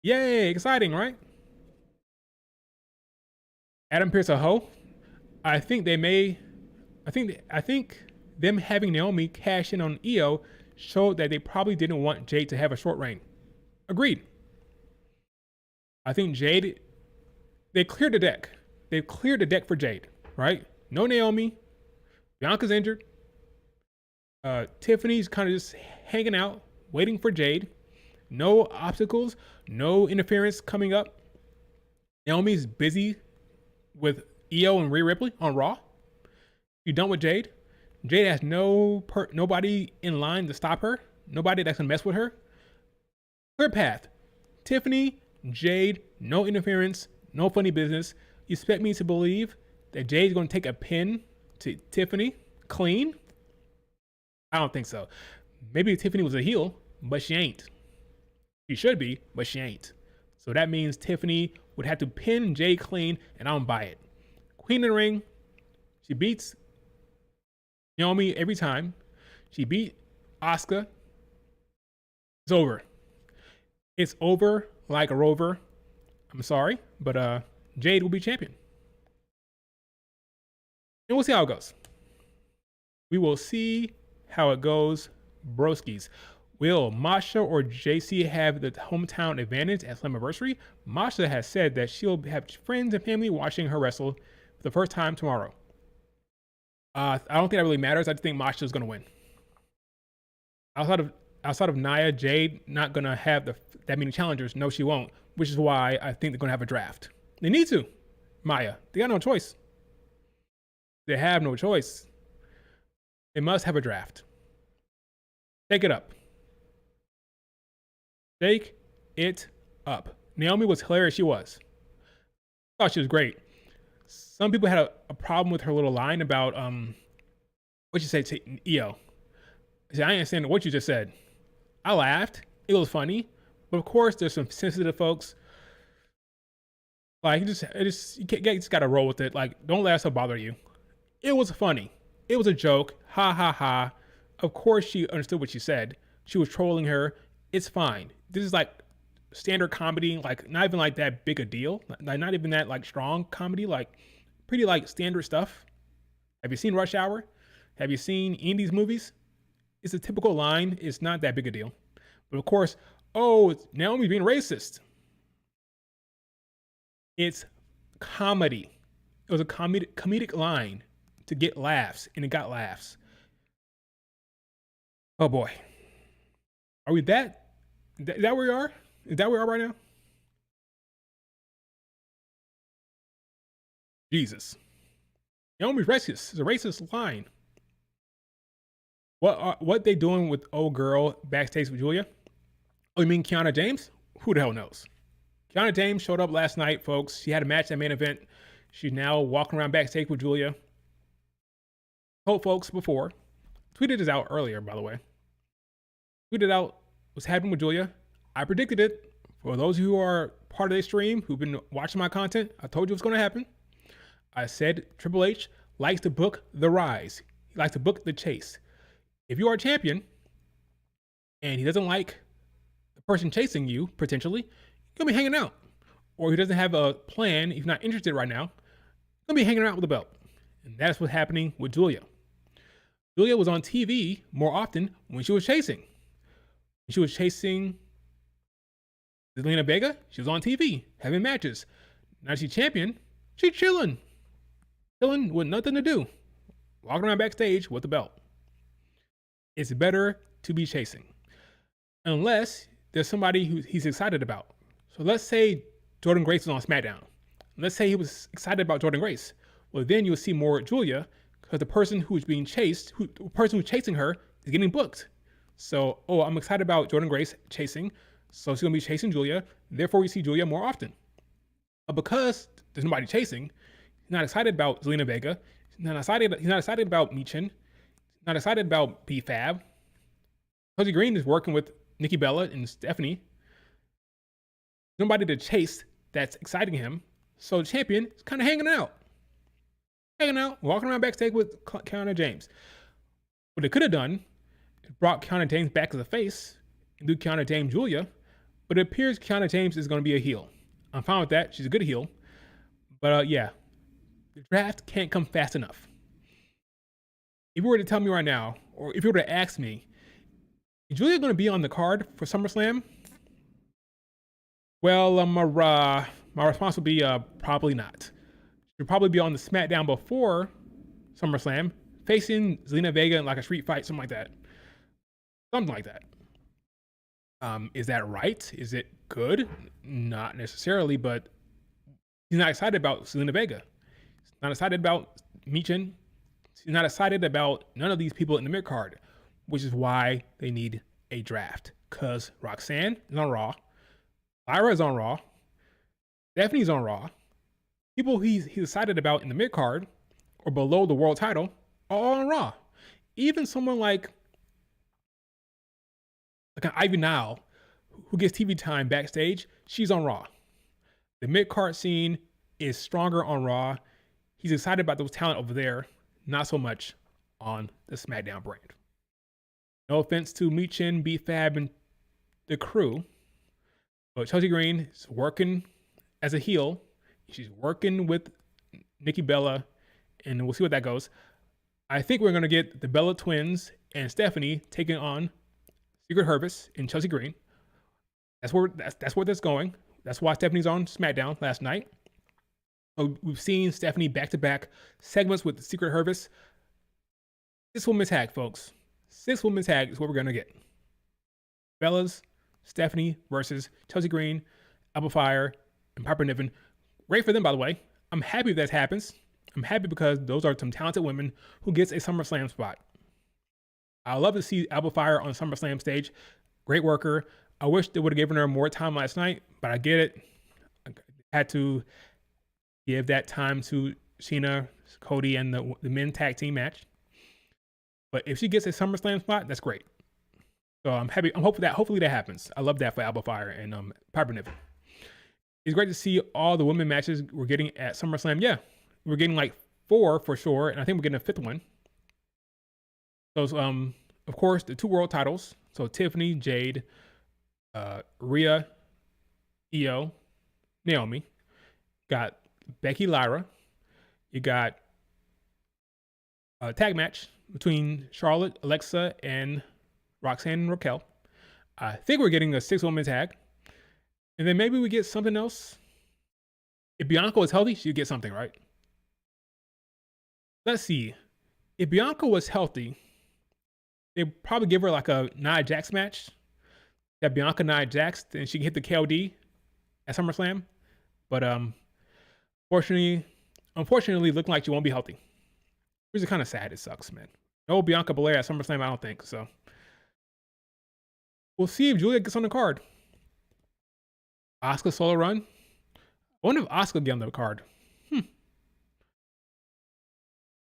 Yay, exciting, right? Adam Pearce a hoe. I think them having Naomi cash in on Io showed that they probably didn't want Jade to have a short reign. Agreed. I think Jade, they cleared the deck. They've cleared the deck for Jade, right? No Naomi. Bianca's injured. Tiffany's kind of just hanging out, waiting for Jade. No obstacles, no interference coming up. Naomi's busy with Io and Rhea Ripley on Raw. You're done with Jade. Jade has nobody in line to stop her. Nobody that can mess with her. Clear path. Tiffany, Jade, no interference, no funny business. You expect me to believe that Jade's going to take a pin to Tiffany clean? I don't think so. Maybe Tiffany was a heel, but she ain't. She should be, but she ain't. So that means Tiffany would have to pin Jade clean, and I don't buy it. Queen in the ring, she beats Naomi every time. She beat Asuka. It's over. It's over like a rover. I'm sorry, but Jade will be champion. And we'll see how it goes. We will see how it goes, broskies. Will Masha or JC have the hometown advantage at Slammiversary? Masha has said that she'll have friends and family watching her wrestle for the first time tomorrow. I don't think that really matters. I just think Masha is going to win. Outside of Nia, Jade not going to have that many challengers. No, she won't, which is why I think they're going to have a draft. They need to. Maya, they got no choice. They have no choice. They must have a draft. Take it up. Take it up. Naomi was hilarious. She was. I thought she was great. Some people had a problem with her little line about what you say to EO. I said, I understand what you just said. I laughed. It was funny. But of course, there's some sensitive folks. Like, you just gotta roll with it. Like, don't let us bother you. It was funny. It was a joke. Ha ha ha. Of course, she understood what she said. She was trolling her. It's fine. This is like standard comedy, like not even like that big a deal. Like not even that like strong comedy, like pretty like standard stuff. Have you seen Rush Hour? Have you seen Indies movies? It's a typical line. It's not that big a deal. But of course, oh, Naomi's being racist. It's comedy. It was a comedic line to get laughs, and it got laughs. Oh boy. Are we that? Is that where we are? Is that where we are right now? Jesus. Naomi's racist. It's a racist line. What they doing with old girl backstage with Julia? Oh, you mean Kiana James? Who the hell knows? Kiana James showed up last night, folks. She had a match at main event. She's now walking around backstage with Julia. Told folks before. Tweeted this out earlier, by the way. Tweeted out what's happening with Julia. I predicted it. For those who are part of this stream, who've been watching my content, I told you what's going to happen. I said Triple H likes to book the rise. He likes to book the chase. If you are a champion and he doesn't like the person chasing you, potentially, you're going to be hanging out. Or he doesn't have a plan, if you're not interested right now, you're going to be hanging out with the belt. And that's what's happening with Julia. Julia was on TV more often when she was chasing. When she was chasing Zelina Vega, she was on TV having matches. Now she's champion, she's chilling. Chilling with nothing to do. Walking around backstage with the belt. It's better to be chasing. Unless there's somebody who he's excited about. So let's say Jordan Grace was on SmackDown. Let's say he was excited about Jordan Grace. Well, then you'll see more Julia because the person who's being chased, the person who's chasing her is getting booked. So, I'm excited about Jordan Grace chasing. So she's going to be chasing Julia. Therefore, we see Julia more often. But because there's nobody chasing, he's not excited about Zelina Vega. He's not excited about Michin. He's not excited about B-Fab. Cody Green is working with Nikki Bella and Stephanie. Nobody to chase that's exciting him. So the champion is kind of hanging out, walking around backstage with Kiana James. What they could have done is brought Kiana James back as a face and do Kiana James Julia, but it appears Kiana James is going to be a heel. I'm fine with that. She's a good heel. But yeah, the draft can't come fast enough. If you were to tell me right now, or if you were to ask me, is Julia going to be on the card for SummerSlam? Well, my response would be probably not. She'll probably be on the SmackDown before SummerSlam, facing Zelina Vega in like a street fight, something like that. Something like that. Is that right? Is it good? Not necessarily, but he's not excited about Zelina Vega. He's not excited about Michin. He's not excited about none of these people in the mid card, which is why they need a draft. Because Roxanne is on Raw. Lyra is on Raw. Stephanie's on Raw. People he's excited about in the mid card or below the world title are all on Raw. Even someone like an Ivy Nile, who gets TV time backstage, she's on Raw. The mid-card scene is stronger on Raw. He's excited about those talent over there, not so much on the SmackDown brand. No offense to Michin, B-Fab, and the crew, but Chelsea Green is working as a heel. She's working with Nikki Bella, and we'll see what that goes. I think we're going to get the Bella twins and Stephanie taking on Secret Service and Chelsea Green. That's where that's going. That's why Stephanie's on SmackDown last night. So we've seen Stephanie back-to-back segments with the Secret Service. 6-woman tag, folks. 6-woman tag is what we're going to get. Bella's Stephanie versus Chelsea Green, Alba Fire, and Piper Niven. Great for them, by the way. I'm happy if that happens. I'm happy because those are some talented women who gets a SummerSlam spot. I love to see Alba Fire on SummerSlam stage. Great worker. I wish they would have given her more time last night, but I get it. I had to give that time to Sheena, Cody, and the men tag team match. But if she gets a SummerSlam spot, that's great. So I'm happy. I'm hoping that hopefully that happens. I love that for Alba Fire and Piper Niven. It's great to see all the women matches we're getting at SummerSlam. Yeah, we're getting like 4 for sure, and I think we're getting a 5th one. So of course the 2 world titles. So Tiffany, Jade, Rhea, Io, Naomi. Got Becky, Lyra. You got a tag match between Charlotte, Alexa, and Roxanne and Raquel. I think we're getting a 6-woman tag. And then maybe we get something else. If Bianca was healthy, she'd get something, right? Let's see. If Bianca was healthy, they'd probably give her like a Nia Jax match. That Bianca Nia Jax, then she can hit the KOD at SummerSlam. But unfortunately, looking like she won't be healthy. Which is kind of sad. It sucks, man. No Bianca Belair at SummerSlam, I don't think. So we'll see if Julia gets on the card. Asuka solo run. I wonder if Asuka will get on the card.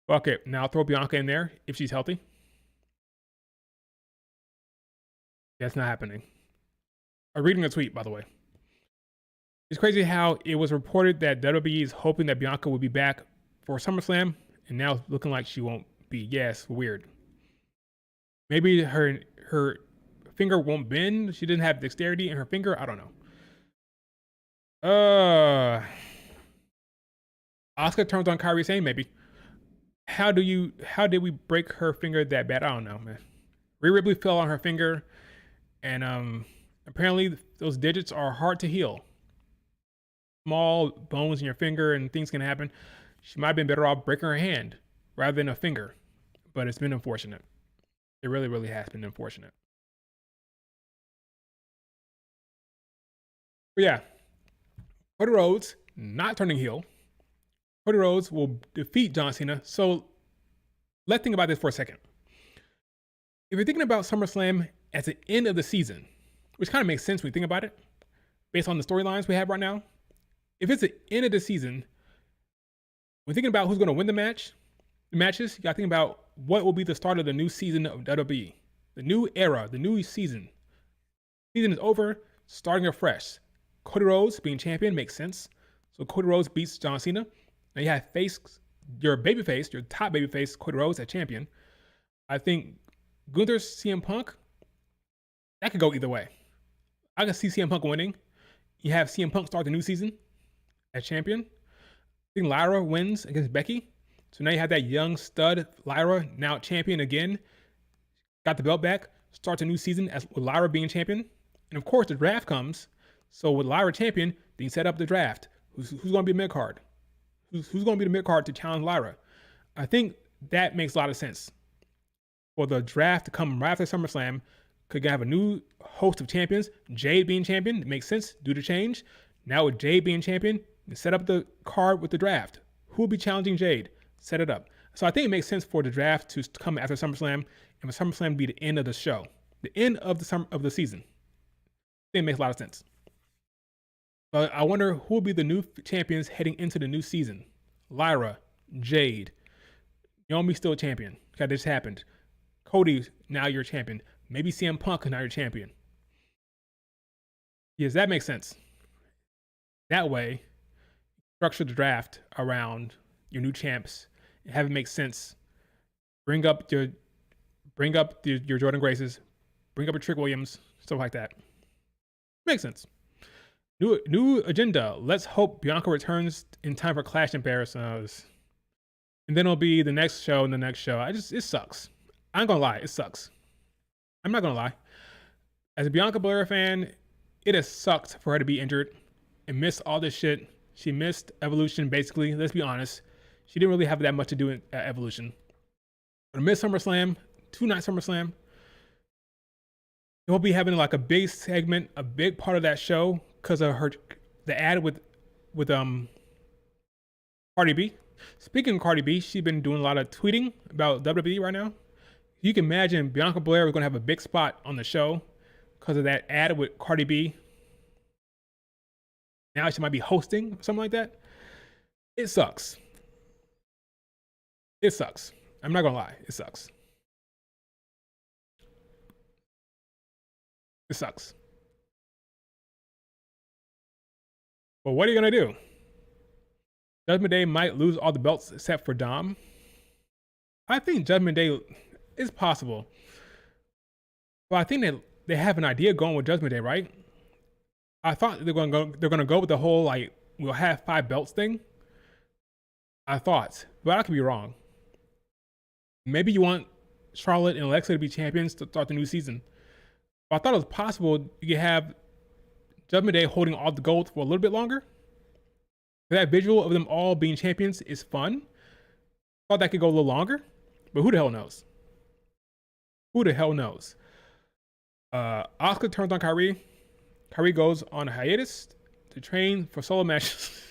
Fuck it. Now throw Bianca in there if she's healthy. That's not happening. I'm reading a tweet, by the way. It's crazy how it was reported that WWE is hoping that Bianca will be back for SummerSlam, and now it's looking like she won't be. Yes, weird. Maybe her finger won't bend. She didn't have dexterity in her finger. I don't know. Asuka turns on Kairi Sane, maybe. How did we break her finger that bad? I don't know, man. Rhea Ripley fell on her finger, and apparently those digits are hard to heal. Small bones in your finger and things can happen. She might have been better off breaking her hand rather than a finger, but it's been unfortunate. It really, really has been unfortunate. But yeah, Cody Rhodes not turning heel. Cody Rhodes will defeat John Cena. So let's think about this for a second. If you're thinking about SummerSlam at the end of the season, which kind of makes sense when you think about it, based on the storylines we have right now, if it's the end of the season, when thinking about who's going to win the matches, you got to think about what will be the start of the new season of WWE. The new era, the new season. Season is over, starting afresh. Cody Rhodes being champion makes sense. So Cody Rhodes beats John Cena. Now you have your babyface, your top babyface, Cody Rhodes as champion. I think Gunther CM Punk, that could go either way. I can see CM Punk winning. You have CM Punk start the new season as champion. I think Lyra wins against Becky. So now you have that young stud Lyra now champion again. Got the belt back. Starts a new season with Lyra being champion. And of course the draft comes. So with Lyra champion, then you set up the draft. Who's going to be a mid-card? Who's going to be the mid-card to challenge Lyra? I think that makes a lot of sense. For the draft to come right after SummerSlam, could have a new host of champions. Jade being champion, it makes sense. Do the change. Now with Jade being champion, set up the card with the draft. Who will be challenging Jade? Set it up. So I think it makes sense for the draft to come after SummerSlam, and for SummerSlam to be the end of the show, the end of the season. I think it makes a lot of sense. But I wonder who will be the new champions heading into the new season. Lyra, Jade, Naomi still a champion. Okay, this happened. Cody, now you're champion. Maybe CM Punk, now you're champion. Yes, that makes sense. That way, structure the draft around your new champs and have it make sense. Bring up your Jordan Graces, bring up your Trick Williams, stuff like that. Makes sense. New agenda. Let's hope Bianca returns in time for Clash in Paris. And then it'll be the next show and the next show. It sucks. I ain't gonna lie, it sucks. I'm not gonna lie. As a Bianca Belair fan, it has sucked for her to be injured and miss all this shit. She missed Evolution, basically. Let's be honest. She didn't really have that much to do in Evolution. But miss SummerSlam, 2-night SummerSlam. We'll be having like a big segment, a big part of that show because of the ad with Cardi B. Speaking of Cardi B, she's been doing a lot of tweeting about WWE right now. You can imagine Bianca Belair was going to have a big spot on the show because of that ad with Cardi B. Now she might be hosting, something like that. It sucks. It sucks. I'm not going to lie. It sucks. It sucks. But what are you going to do? Judgment Day might lose all the belts except for Dom. I think Judgment Day is possible. But I think that they have an idea going with Judgment Day, right? I thought they're going to go with the whole like we'll have 5 belts thing. I thought, but I could be wrong. Maybe you want Charlotte and Alexa to be champions to start the new season. But I thought it was possible you could have Judgment Day holding all the gold for a little bit longer. That visual of them all being champions is fun. Thought that could go a little longer, but who the hell knows? Who the hell knows? Asuka turns on Kyrie. Kyrie goes on a hiatus to train for solo matches.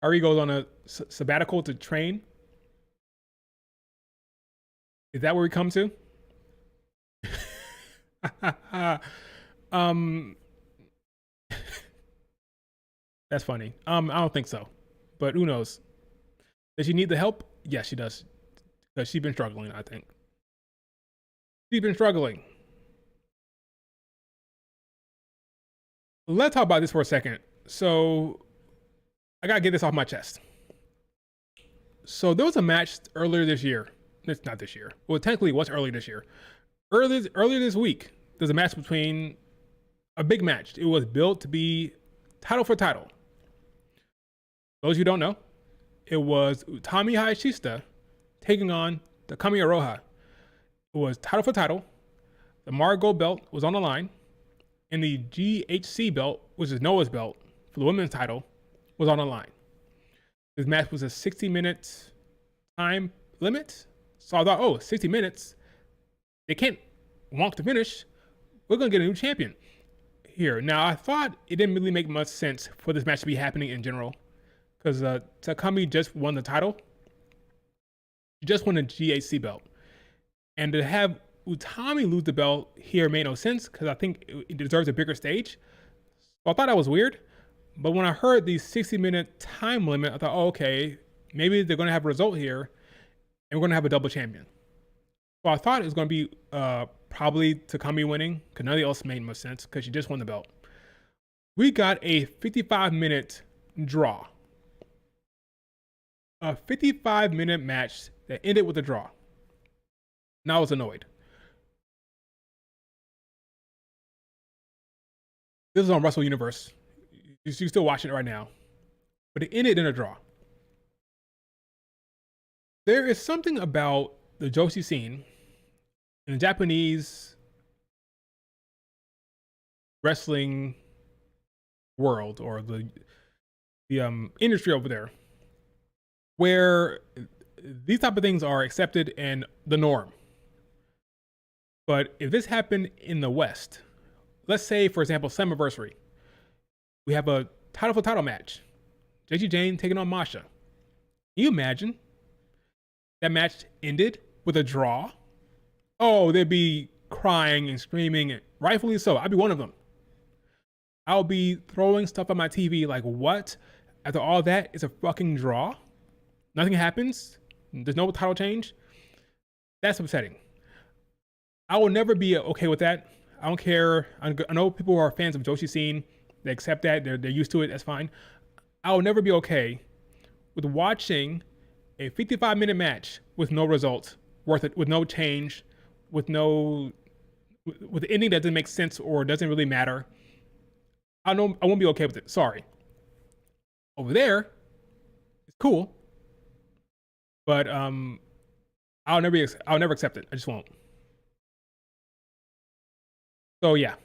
Kyrie goes on a sabbatical to train. Is that where we come to? That's funny. I don't think so, but who knows? Does she need the help? Yes, she does, because she's been struggling. I think she's been struggling. Let's talk about this for a second. So I gotta get this off my chest. So there was a match earlier this year. It's not this year. Well, technically, it was earlier this year. Earlier this week, there's a match between a big match. It was built to be title for title. Those who don't know, it was Utami Hayashishita taking on Takumi Iroha. It was title for title. The Margot belt was on the line, and the GHC belt, which is Noah's belt for the women's title, was on the line. This match was a 60-minute time limit. So I thought, 60 minutes. They can't walk to finish. We're going to get a new champion here. Now, I thought it didn't really make much sense for this match to be happening in general because Takumi just won the title. She just won the GHC belt. And to have Utami lose the belt here made no sense because I think it deserves a bigger stage. So I thought that was weird. But when I heard the 60-minute time limit, I thought, okay, maybe they're going to have a result here and we're going to have a double champion. So I thought it was going to be probably Takumi winning because none of the else made much sense because she just won the belt. We got a 55-minute draw. A 55-minute match that ended with a draw. Now I was annoyed. This is on Wrestle Universe. You're still watching it right now. But it ended in a draw. There is something about the Joshi scene in the Japanese wrestling world or the industry over there where these type of things are accepted and the norm. But if this happened in the West, let's say, for example, Slammiversary, we have a title for title match. JG Jane taking on Masha. Can you imagine that match ended with a draw? Oh, they'd be crying and screaming, and rightfully so. I'd be one of them. I'll be throwing stuff on my TV like, what? After all that, it's a fucking draw? Nothing happens? There's no title change? That's upsetting. I will never be okay with that. I don't care. I know people who are fans of Joshi scene. They accept that. They're used to it. That's fine. I will never be okay with watching a 55-minute match with no result, worth it, with no change, with with ending that doesn't make sense or doesn't really matter. I know I won't be okay with it. Sorry. Over there, it's cool, but I'll never accept it. I just won't. So yeah.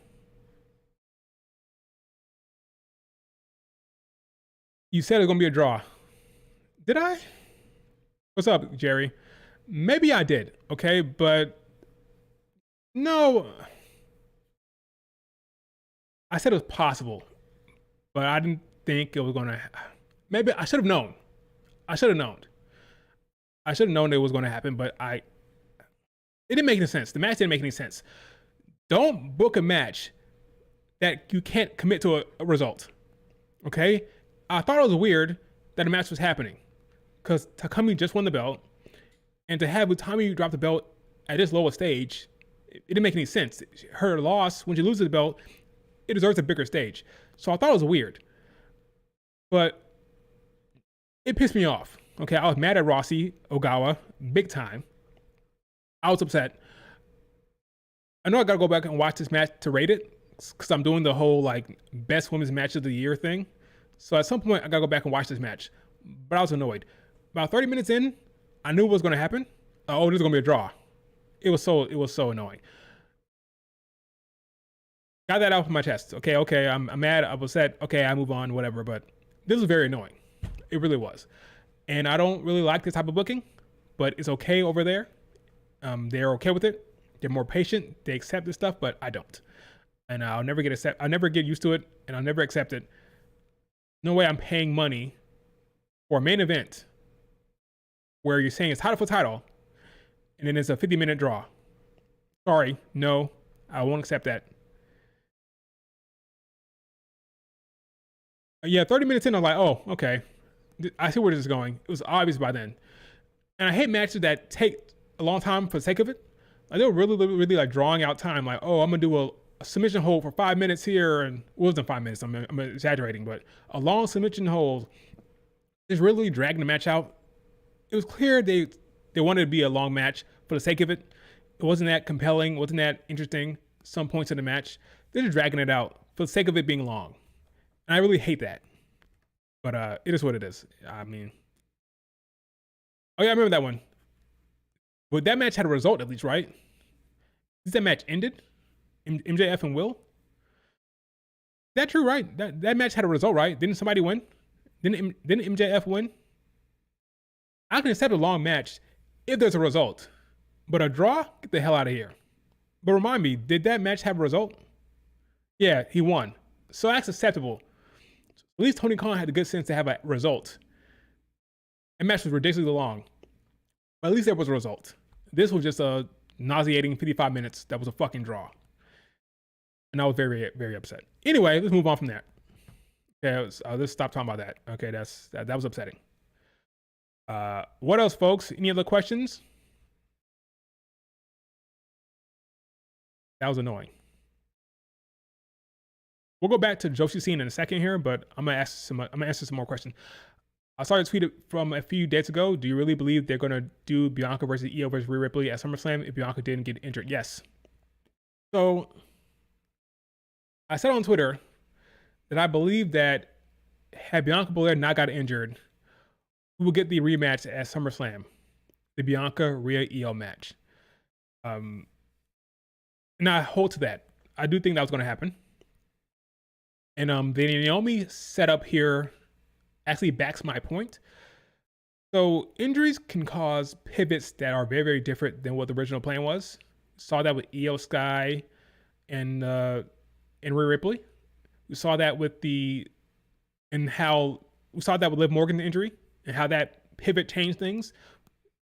You said it was gonna be a draw. Did I? What's up, Jerry? Maybe I did, okay, but no. I said it was possible, but I didn't think it was gonna. Maybe I should have known. I should have known. I should have known it was gonna happen, but it didn't make any sense. The match didn't make any sense. Don't book a match that you can't commit to a result. Okay? I thought it was weird that a match was happening because Takumi just won the belt, and to have Utami drop the belt at this lowest stage, it didn't make any sense. Her loss, when she loses the belt, it deserves a bigger stage. So I thought it was weird, but it pissed me off. Okay, I was mad at Rossi Ogawa big time. I was upset. I know I gotta go back and watch this match to rate it because I'm doing the whole like best women's match of the year thing. So at some point I gotta go back and watch this match. But I was annoyed. About 30 minutes in, I knew what was gonna happen. Oh, this is gonna be a draw. It was so annoying. Got that out of my chest. Okay, I'm mad, I'm upset. Okay, I move on, whatever. But this was very annoying. It really was. And I don't really like this type of booking, but it's okay over there. They're okay with it. They're more patient. They accept this stuff, but I don't. And I'll never get used to it, and I'll never accept it. No way I'm paying money for a main event where you're saying it's title for title, and then it's a 50-minute draw. Sorry, no, I won't accept that. Yeah, 30 minutes in, I'm like, oh, okay. I see where this is going. It was obvious by then. And I hate matches that take a long time for the sake of it. Like, they were really like drawing out time. Like, oh, I'm gonna do a submission hold for 5 minutes here, and it wasn't 5 minutes. I'm exaggerating, but a long submission hold is really dragging the match out. It was clear they wanted to be a long match for the sake of it. It wasn't that compelling, wasn't that interesting. Some points of the match, they're just dragging it out for the sake of it being long, and I really hate that. But it is what it is. I mean, oh yeah, I remember that one. But that match had a result at least, right? Is that match ended? MJF and Will? Is that true, right? That match had a result, right? Didn't somebody win? Didn't MJF win? I can accept a long match if there's a result. But a draw? Get the hell out of here. But remind me, did that match have a result? Yeah, he won. So that's acceptable. At least Tony Khan had the good sense to have a result. That match was ridiculously long. But at least there was a result. This was just a nauseating 55 minutes that was a fucking draw. And I was very, very upset. Anyway, let's move on from that. Okay, let's stop talking about that. Okay, that was upsetting. What else, folks? Any other questions? That was annoying. We'll go back to Joshi scene in a second here, but I'm gonna answer some more questions. I saw a tweet from a few days ago. Do you really believe they're gonna do Bianca versus Io versus Rhea Ripley at SummerSlam if Bianca didn't get injured? Yes. So I said on Twitter that I believe that had Bianca Belair not got injured, we will get the rematch at SummerSlam, the Bianca Rhea Io match. And I hold to that. I do think that was going to happen. And the Naomi setup here actually backs my point. So injuries can cause pivots that are very, very different than what the original plan was. Saw that with Io Sky and Rhea Ripley. We saw that with we saw that with Liv Morgan's injury and how that pivot changed things.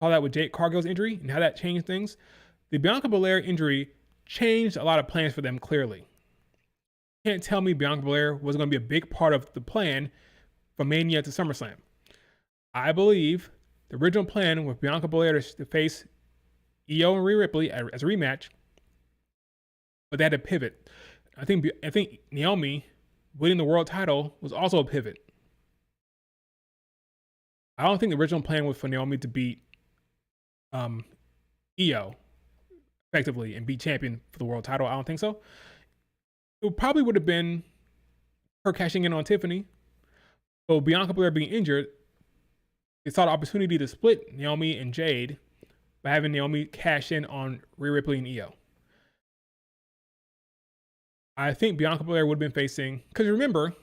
Saw that with Jade Cargill's injury and how that changed things. The Bianca Belair injury changed a lot of plans for them clearly. You can't tell me Bianca Belair was going to be a big part of the plan from Mania to SummerSlam. I believe the original plan with Bianca Belair to face Io and Rhea Ripley as a rematch but they had to pivot. I think Naomi winning the world title was also a pivot. I don't think the original plan was for Naomi to beat um, Io effectively and be champion for the world title. I don't think so. It probably would have been her cashing in on Tiffany. But Bianca Belair being injured, they saw the opportunity to split Naomi and Jade by having Naomi cash in on Rhea Ripley and Io. I think Bianca Belair would have been facing, because remember,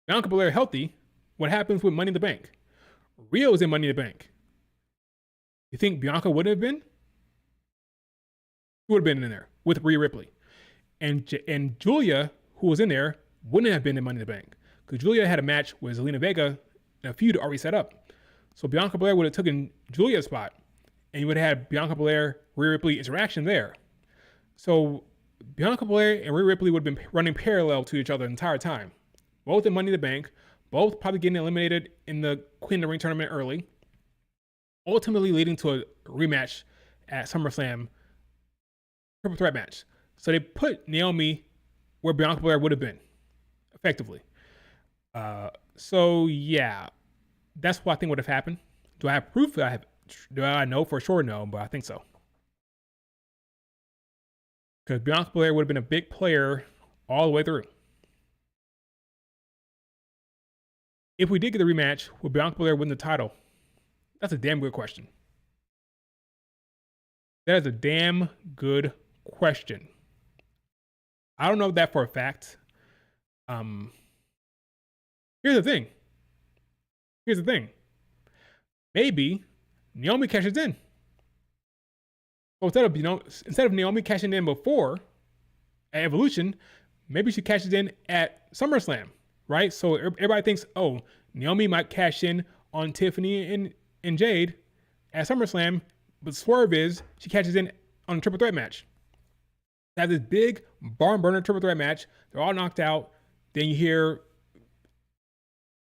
Bianca Belair healthy. What happens with Money in the Bank? Rhea was in Money in the Bank. You think Bianca would have been? She would have been in there with Rhea Ripley. And Julia, who was in there, wouldn't have been in Money in the Bank. Because Julia had a match with Zelina Vega and a feud already set up. So Bianca Belair would have taken Julia's spot. And you would have had Bianca Belair, Rhea Ripley interaction there. So Bianca Belair and Rhea Ripley would have been running parallel to each other the entire time. Both in Money in the Bank. Both probably getting eliminated in the Queen of the Ring tournament early. Ultimately leading to a rematch at SummerSlam. Triple threat match. So they put Naomi where Bianca Belair would have been. Effectively. So yeah. That's what I think would have happened. Do I have proof? Do I know for sure? No, but I think so. Because Bianca Belair would have been a big player all the way through. If we did get the rematch, would Bianca Belair win the title? That's a damn good question. That is a damn good question. I don't know that for a fact. Here's the thing. Maybe Naomi cashes in. So instead of Naomi cashing in before at Evolution, maybe she cashes in at SummerSlam, right? So everybody thinks, oh, Naomi might cash in on Tiffany and Jade at SummerSlam, but swerve is she cashes in on a triple threat match. They have this big barn burner triple threat match. They're all knocked out. Then you hear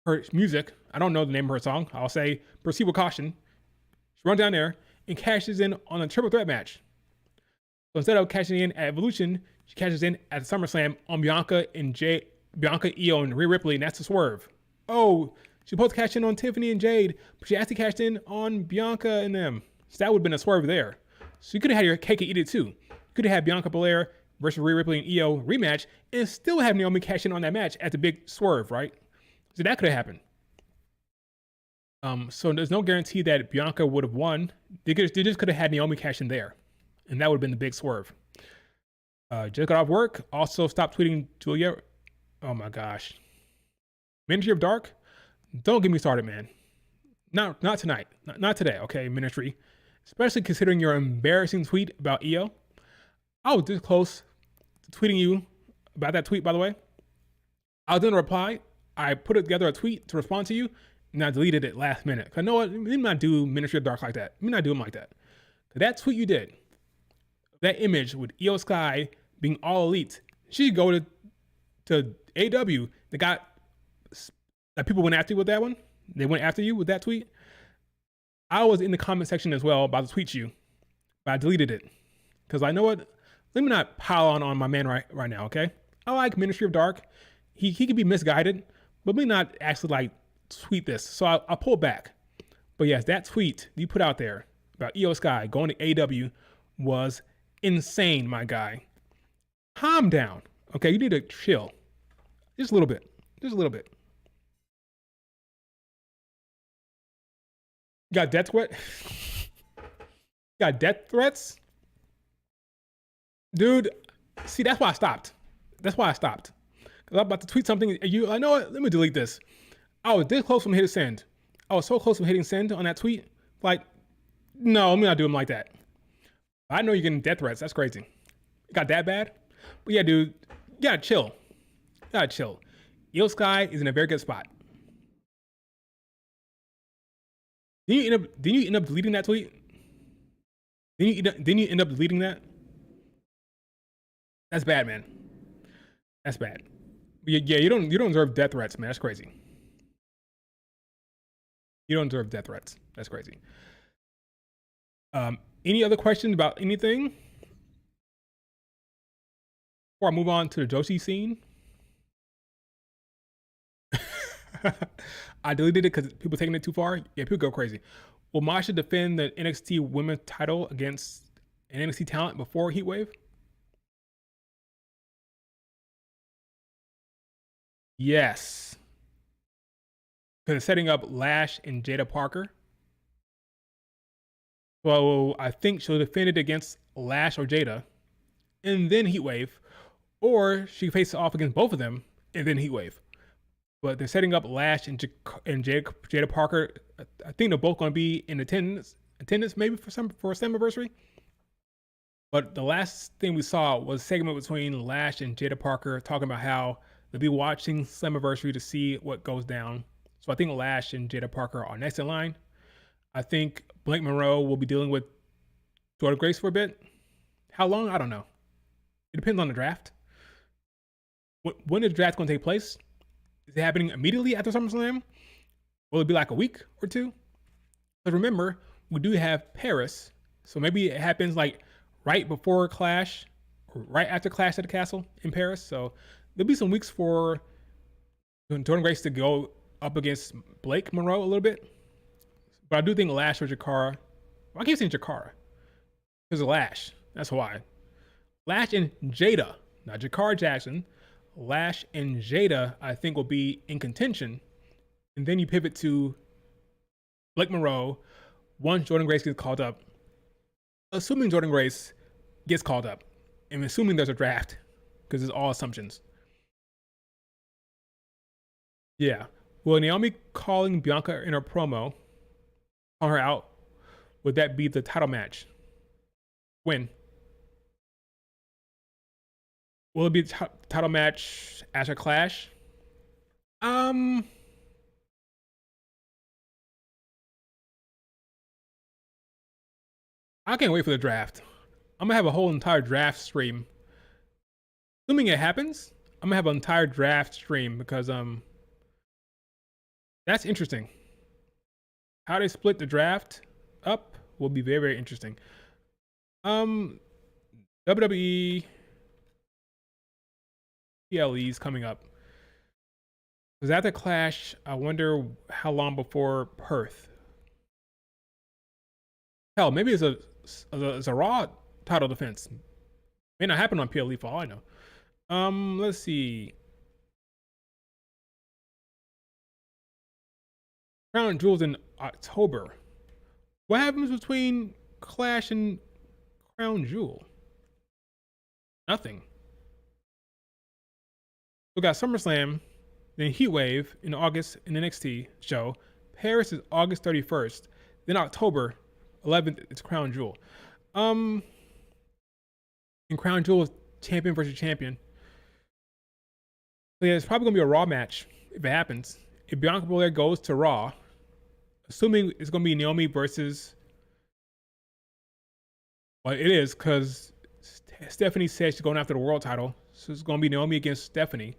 her music. I don't know the name of her song. I'll say Proceed with Caution. She runs down there and cashes in on a triple threat match. So instead of cashing in at Evolution, she cashes in at SummerSlam on Bianca, Io, and Rhea Ripley, and that's the swerve. Oh, she's supposed to cash in on Tiffany and Jade, but she actually cashed in on Bianca and them. So that would have been a swerve there. So you could have had your cake and eat it too. You could have had Bianca Belair versus Rhea Ripley and Io rematch and still have Naomi cash in on that match at the big swerve, right? So that could have happened. So there's no guarantee that Bianca would have won. They just could have had Naomi cash in there. And that would have been the big swerve. Just got off work. Also stopped tweeting Julia. Oh my gosh. Ministry of Dark? Don't get me started, man. Not tonight. Not today, okay, Ministry. Especially considering your embarrassing tweet about Io. I was this close to tweeting you about that tweet, by the way. I was going to reply. I put together a tweet to respond to you, and I deleted it last minute. Because I know what? Let me not do Ministry of Dark like that. Let me not do them like that. That tweet you did, that image with Io Sky being all elite, she could go to AW. They got, that people went after you with that one. They went after you with that tweet. I was in the comment section as well about to tweet you, but I deleted it. Because I know what? Let me not pile on my man right now, okay? I like Ministry of Dark. He could be misguided, but let me not actually like tweet this. So I'll pull back. But yes, that tweet you put out there about Io Sky going to AW was insane, my guy. Calm down. Okay, you need to chill. Just a little bit. Just a little bit. Got death threat? Got death threats? Dude, see, that's why I stopped. Because I'm about to tweet something. I know what? Let me delete this. I was this close from hitting send. I was so close from hitting send on that tweet. Like, no, let me not do him like that. I know you're getting death threats. That's crazy. It got that bad? But yeah, dude, you gotta chill. Io Sky is in a very good spot. Didn't you end up deleting that tweet? Didn't you end up deleting that? That's bad, man. That's bad. Yeah, you don't deserve death threats, man. That's crazy. You don't deserve death threats. That's crazy. Any other questions about anything? Before I move on to the Joshi scene, I deleted it because people taking it too far. Yeah, people go crazy. Will Masha defend the NXT Women's title against an NXT talent before Heatwave? Yes, because it's setting up Lash and Jada Parker. So I think she'll defend it against Lash or Jada, and then Heatwave, or she faces off against both of them and then Heatwave. But they're setting up Lash and Jada Parker. I think they're both going to be in attendance maybe for Slammiversary. But the last thing we saw was a segment between Lash and Jada Parker talking about how they'll be watching Slammiversary to see what goes down. So I think Lash and Jada Parker are next in line. I think Blake Monroe will be dealing with Jordynne Grace for a bit. How long? I don't know. It depends on the draft. When is the draft going to take place? Is it happening immediately after SummerSlam? Will it be like a week or two? But remember, we do have Paris. So maybe it happens like right before Clash or right after Clash at the Castle in Paris. So there'll be some weeks for Jordynne Grace to go up against Blake Monroe a little bit. But I do think Lash or Jakara. Well, I keep saying Jakara. Because of Lash. That's why. Lash and Jada. Not Jakara Jackson. Lash and Jada, I think, will be in contention. And then you pivot to Blake Monroe once Jordynne Grace gets called up. Assuming Jordynne Grace gets called up. And assuming there's a draft. Because it's all assumptions. Yeah. Well, Naomi calling Bianca in her promo, on her out, would that be the title match? When? Will it be the title match after Clash? I can't wait for the draft. I'm gonna have a whole entire draft stream. Assuming it happens, I'm gonna have an entire draft stream because that's interesting. How they split the draft up will be very, very interesting. WWE PLE's coming up. Because after Clash, I wonder how long before Perth. Hell, maybe it's a Raw title defense. May not happen on PLE for all I know. Let's see. Crown Jewels in October. What happens between Clash and Crown Jewel? Nothing. We got SummerSlam, then Heatwave in August in the NXT show. Paris is August 31st. Then October 11th, it's Crown Jewel. And Crown Jewel is champion versus champion. So yeah, it's probably gonna be a Raw match if it happens. If Bianca Belair goes to Raw, assuming it's gonna be Naomi versus, well, it is because Stephanie said she's going after the world title, so it's gonna be Naomi against Stephanie.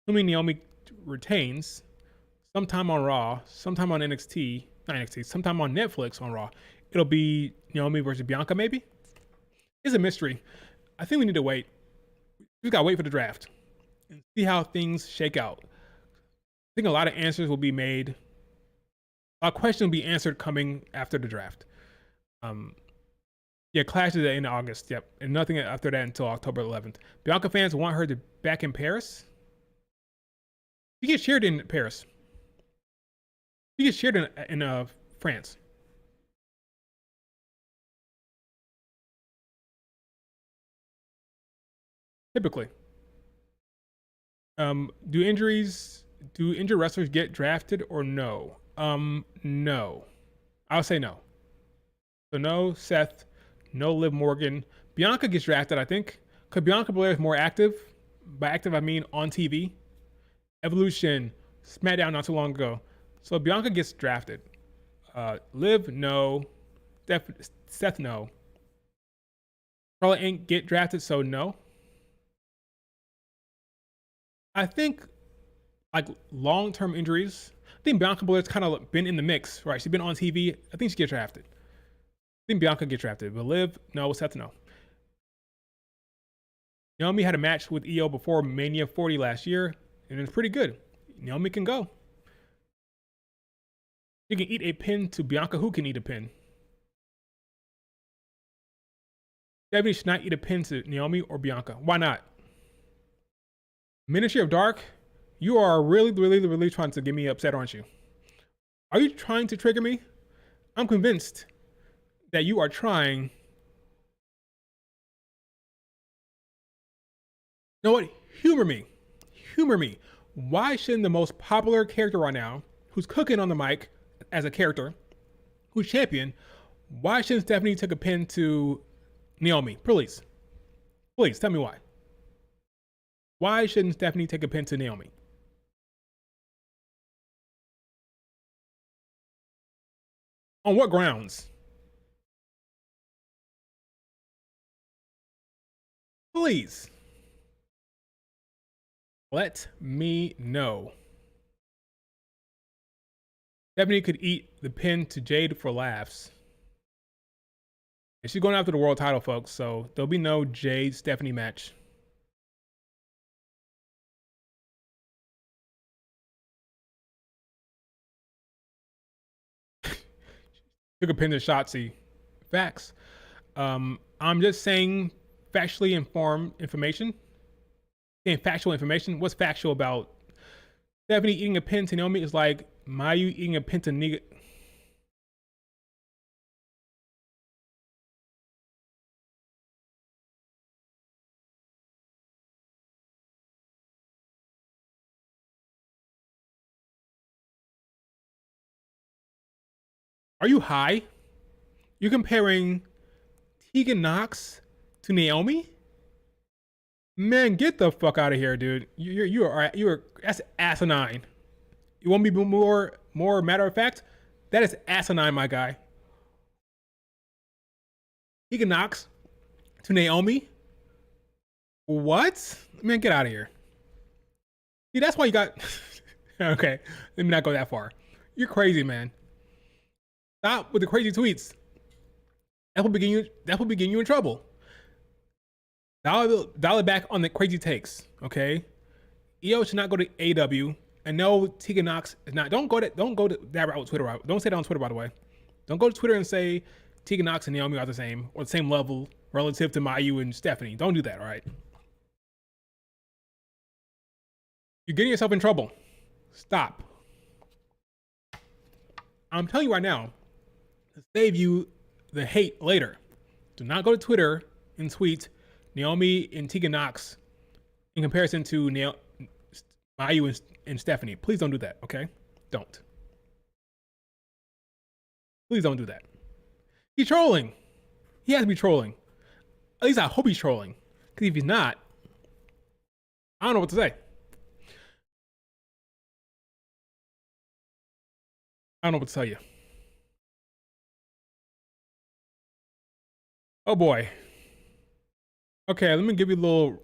Assuming Naomi retains, sometime on Raw, sometime on NXT, not NXT, sometime on Netflix on Raw, it'll be Naomi versus Bianca. Maybe it's a mystery. I think we need to wait. We gotta wait for the draft and see how things shake out. I think a lot of answers will be made. A question will be answered coming after the draft. Yeah, Clash is in August. Yep, and nothing after that until October 11th. Bianca fans want her to back in Paris. She gets cheered in Paris. She gets cheered in France. Typically. Do injured wrestlers get drafted or no? No. I'll say no. So no Seth, no Liv Morgan. Bianca gets drafted, I think. Because Bianca Belair is more active. By active, I mean on TV. Evolution, SmackDown not too long ago. So Bianca gets drafted. Liv, no. Seth, no. Probably ain't get drafted, so no. I think like long-term injuries. I think Bianca Belair's kind of been in the mix, right? She's been on TV. I think she gets drafted. I think Bianca gets drafted, but Liv, no. Seth, no. Naomi had a match with Io before Mania 40 last year, and it's pretty good. Naomi can go. She can eat a pin to Bianca. Who can eat a pin? Stephanie should not eat a pin to Naomi or Bianca. Why not? Ministry of Dark, you are really trying to get me upset, aren't you? Are you trying to trigger me? I'm convinced that you are trying. You know what? Humor me. Humor me. Why shouldn't the most popular character right now, who's cooking on the mic as a character, who's champion, why shouldn't Stephanie take a pin to Naomi? Please. Please, tell me why. Why shouldn't Stephanie take a pin to Naomi? On what grounds? Please. Let me know. Stephanie could eat the pin to Jade for laughs. And she's going after the world title, folks, so there'll be no Jade Stephanie match. Took a pin to Shotzi. Facts. I'm just saying factually informed information. Saying factual information. What's factual about Stephanie eating a pin to Naomi is like Mayu eating a pin to Niga. Are you high? You're comparing Tegan Knox to Naomi? Man, get the fuck out of here, dude. You're that's asinine. You want me to be more matter of fact? That is asinine, my guy. Tegan Knox to Naomi? What? Man, get out of here. See, that's why you got. Okay, let me not go that far. You're crazy, man. Stop with the crazy tweets. That will begin you in trouble. Dial it back on the crazy takes, okay? Io should not go to AW. And no, Tegan Knox is not. Don't go to that route with Twitter. Don't say that on Twitter, by the way. Don't go to Twitter and say Tegan Knox and Naomi are the same or the same level relative to Mayu and Stephanie. Don't do that, all right? You're getting yourself in trouble. Stop. I'm telling you right now, to save you the hate later, do not go to Twitter and tweet Naomi and Tegan Knox in comparison to Mayu and Stephanie. Please don't do that, okay? Don't. Please don't do that. He's trolling. He has to be trolling. At least I hope he's trolling. Because if he's not, I don't know what to say. I don't know what to tell you. Oh boy. Okay, let me give you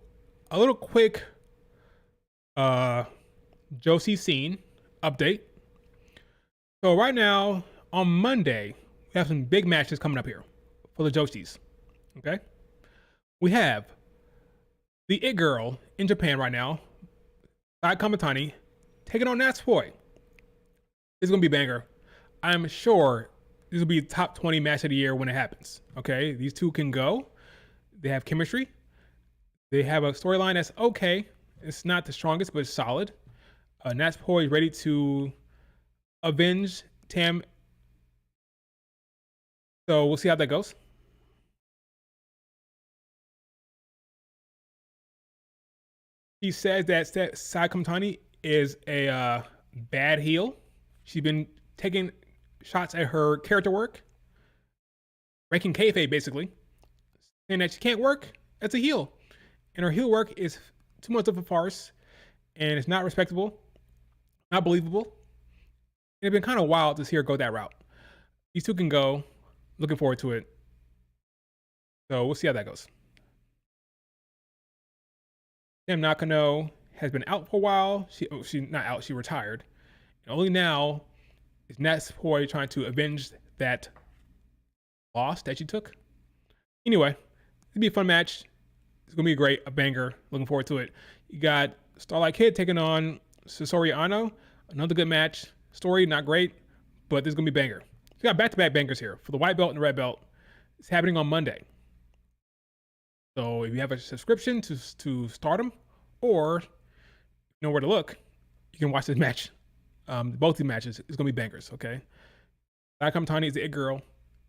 a little quick Joshi scene update. So right now on Monday, we have some big matches coming up here for the Joshis. Okay, we have the It Girl in Japan right now, Sai Kamatani, taking on Natsupoi. This is gonna be a banger. I'm sure this will be top 20 match of the year when it happens. Okay, these two can go. They have chemistry. They have a storyline that's okay. It's not the strongest, but it's solid. Natsupoi is ready to avenge Tam. So we'll see how that goes. He says that Sai Kamatani is a bad heel. She's been taking shots at her character work, breaking kayfabe basically, saying that she can't work as a heel, and her heel work is too much of a farce, and it's not respectable, not believable. And it's been kind of wild to see her go that route. These two can go. Looking forward to it. So we'll see how that goes. Tam Nakano has been out for a while. She not out. She retired. And only now is Natsupoi trying to avenge that loss that she took. Anyway, it'll be a fun match. It's gonna be a banger. Looking forward to it. You got Starlight Kid taking on Sasori Ano. Another good match. Story not great, but this is gonna be banger. You got back-to-back bangers here for the white belt and the red belt. It's happening on Monday. So if you have a subscription to Stardom, or you know where to look, you can watch this match. Both these matches is gonna be bangers. Okay. Nakam Tani is the it girl.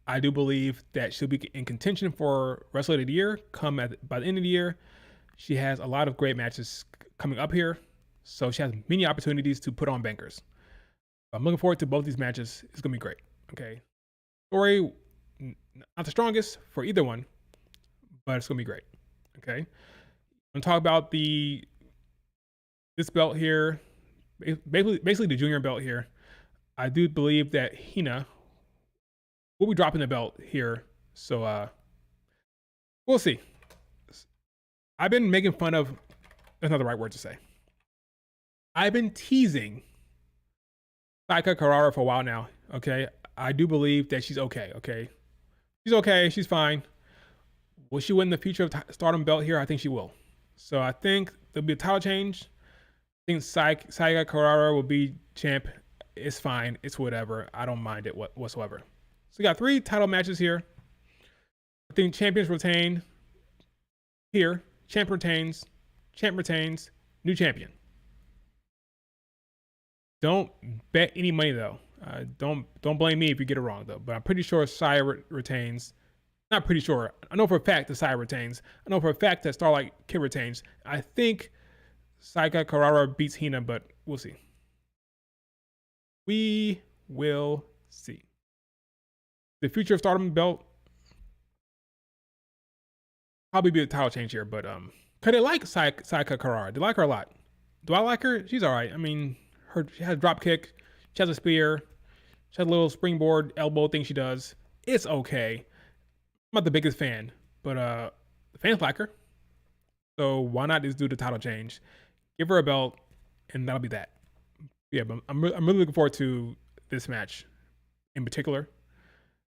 I do believe that she'll be in contention for Wrestler of the Year by the end of the year. She has a lot of great matches coming up here, so she has many opportunities to put on bangers. I'm looking forward to both these matches. It's gonna be great. Okay, story not the strongest for either one, but it's gonna be great. Okay, I'm gonna talk about this belt here, basically the junior belt here. I do believe that Hina we'll be dropping the belt here, so we'll see. I've been making fun of, that's not the right word to say. I've been teasing Saika Carrara for a while now, okay? I do believe that she's okay, okay? She's okay, she's fine. Will she win the Future of Stardom belt here? I think she will. So I think there'll be a title change. I think Saika Carrara will be champ. It's fine, it's whatever. I don't mind it whatsoever. So we got 3 title matches here. I think champions retain here. Champ retains, new champion. Don't bet any money though. Don't blame me if you get it wrong though. But I'm pretty sure Saya retains. Not pretty sure. I know for a fact that Saya retains. I know for a fact that Starlight Kid retains. I think Saika Carrara beats Hina, but we'll see. We will see. The Future of Stardom belt probably be a title change here, but cause they like Saika Carrara. They like her a lot. Do I like her? She's all right. I mean, she has a drop kick, she has a spear, she has a little springboard elbow thing she does. It's okay. I'm not the biggest fan, but the fans like her. So why not just do the title change? Give her a belt, and that'll be that. Yeah, but I'm really looking forward to this match in particular.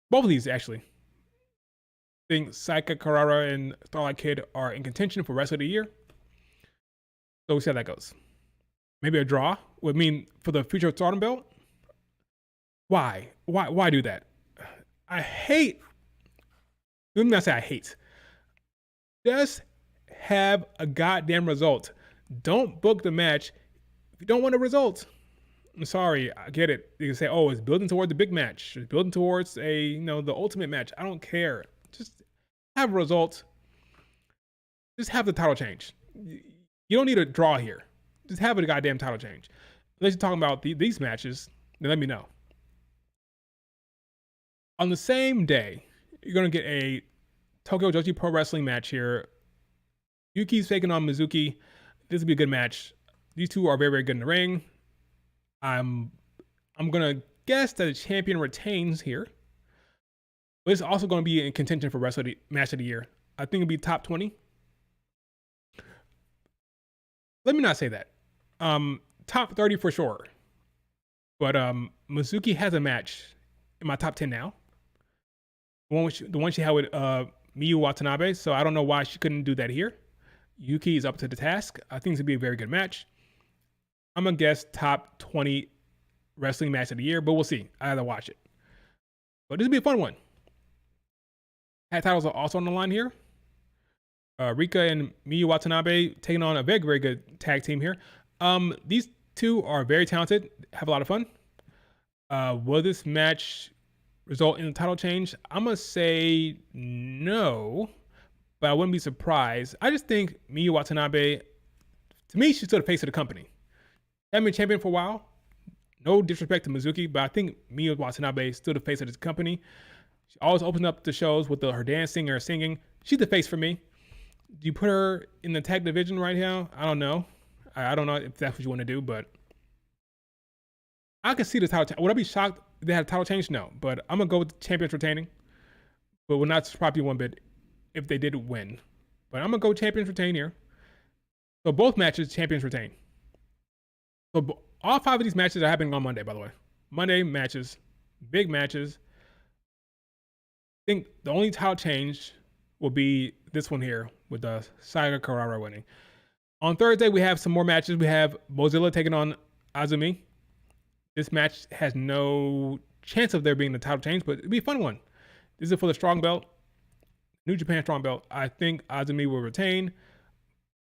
Both of these, actually. I think Saika Carrara and Starlight Kid are in contention for Wrestler of the Year. So we'll see how that goes. Maybe a draw would mean for the Future of Stardom belt. Why do that? I hate. Let me not say I hate. Just have a goddamn result. Don't book the match if you don't want a result. I'm sorry, I get it. You can say, oh, it's building towards the big match. It's building towards the ultimate match. I don't care. Just have a result. Just have the title change. You don't need a draw here. Just have a goddamn title change. Unless you're talking about these matches, then let me know. On the same day, you're going to get a Tokyo Joshi Pro Wrestling match here. Yuki's taking on Mizuki. This will be a good match. These two are very, very good in the ring. I'm gonna guess that the champion retains here, but it's also going to be in contention for match of the year. I think it'll be top 20. Let me not say that. Top 30 for sure. But Mizuki has a match in my top 10 now. The one she had with Miyu Watanabe. So I don't know why she couldn't do that here. Yuki is up to the task. I think it's gonna be a very good match. I'm gonna guess top 20 wrestling match of the year, but we'll see. I gotta watch it. But this will be a fun one. Tag titles are also on the line here. Rika and Miyu Watanabe taking on a very, very good tag team here. These two are very talented, have a lot of fun. Will this match result in a title change? I'm gonna say no, but I wouldn't be surprised. I just think Miyu Watanabe, to me, she's still the face of the company. Haven't been champion for a while. No disrespect to Mizuki, but I think Miyu Watanabe is still the face of this company. She always opens up the shows with her dancing or singing. She's the face for me. Do you put her in the tag division right now? I don't know. I don't know if that's what you want to do, but I can see the title change. Would I be shocked if they had a title change? No, but I'm going to go with the champions retaining, but would not surprise you one bit if they did win. But I'm going to go champions retain here. So both matches, champions retain. So all 5 of these matches are happening on Monday, by the way. Monday matches, big matches. I think the only title change will be this one here with Saya Carrara winning. On Thursday, we have some more matches. We have Mozilla taking on Azumi. This match has no chance of there being the title change, but it'll be a fun one. This is for the strong belt, New Japan strong belt. I think Azumi will retain,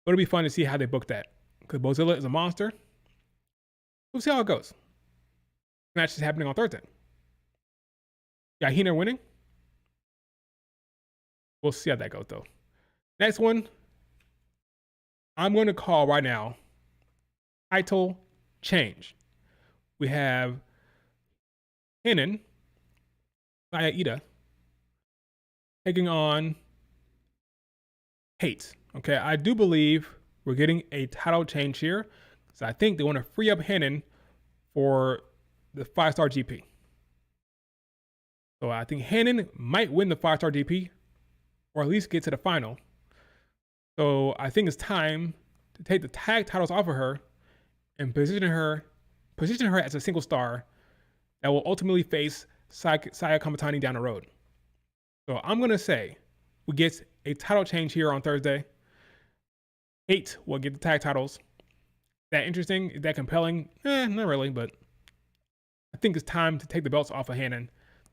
but it'll be fun to see how they book that because Mozilla is a monster. We'll see how it goes. Match is happening on Thursday. Yahina winning. We'll see how that goes though. Next one, I'm going to call right now. Title change. We have Hinen, Saya Ida, taking on Hate. Okay, I do believe we're getting a title change here. So I think they want to free up Hinen for the 5-star GP. So I think Hinen might win the 5-star GP or at least get to the final. So I think it's time to take the tag titles off of her and position her as a single star that will ultimately face Saya Kamatani down the road. So I'm going to say we get a title change here on Thursday. Hate will get the tag titles. Is that interesting? Is that compelling? Not really, but I think it's time to take the belts off of Hannah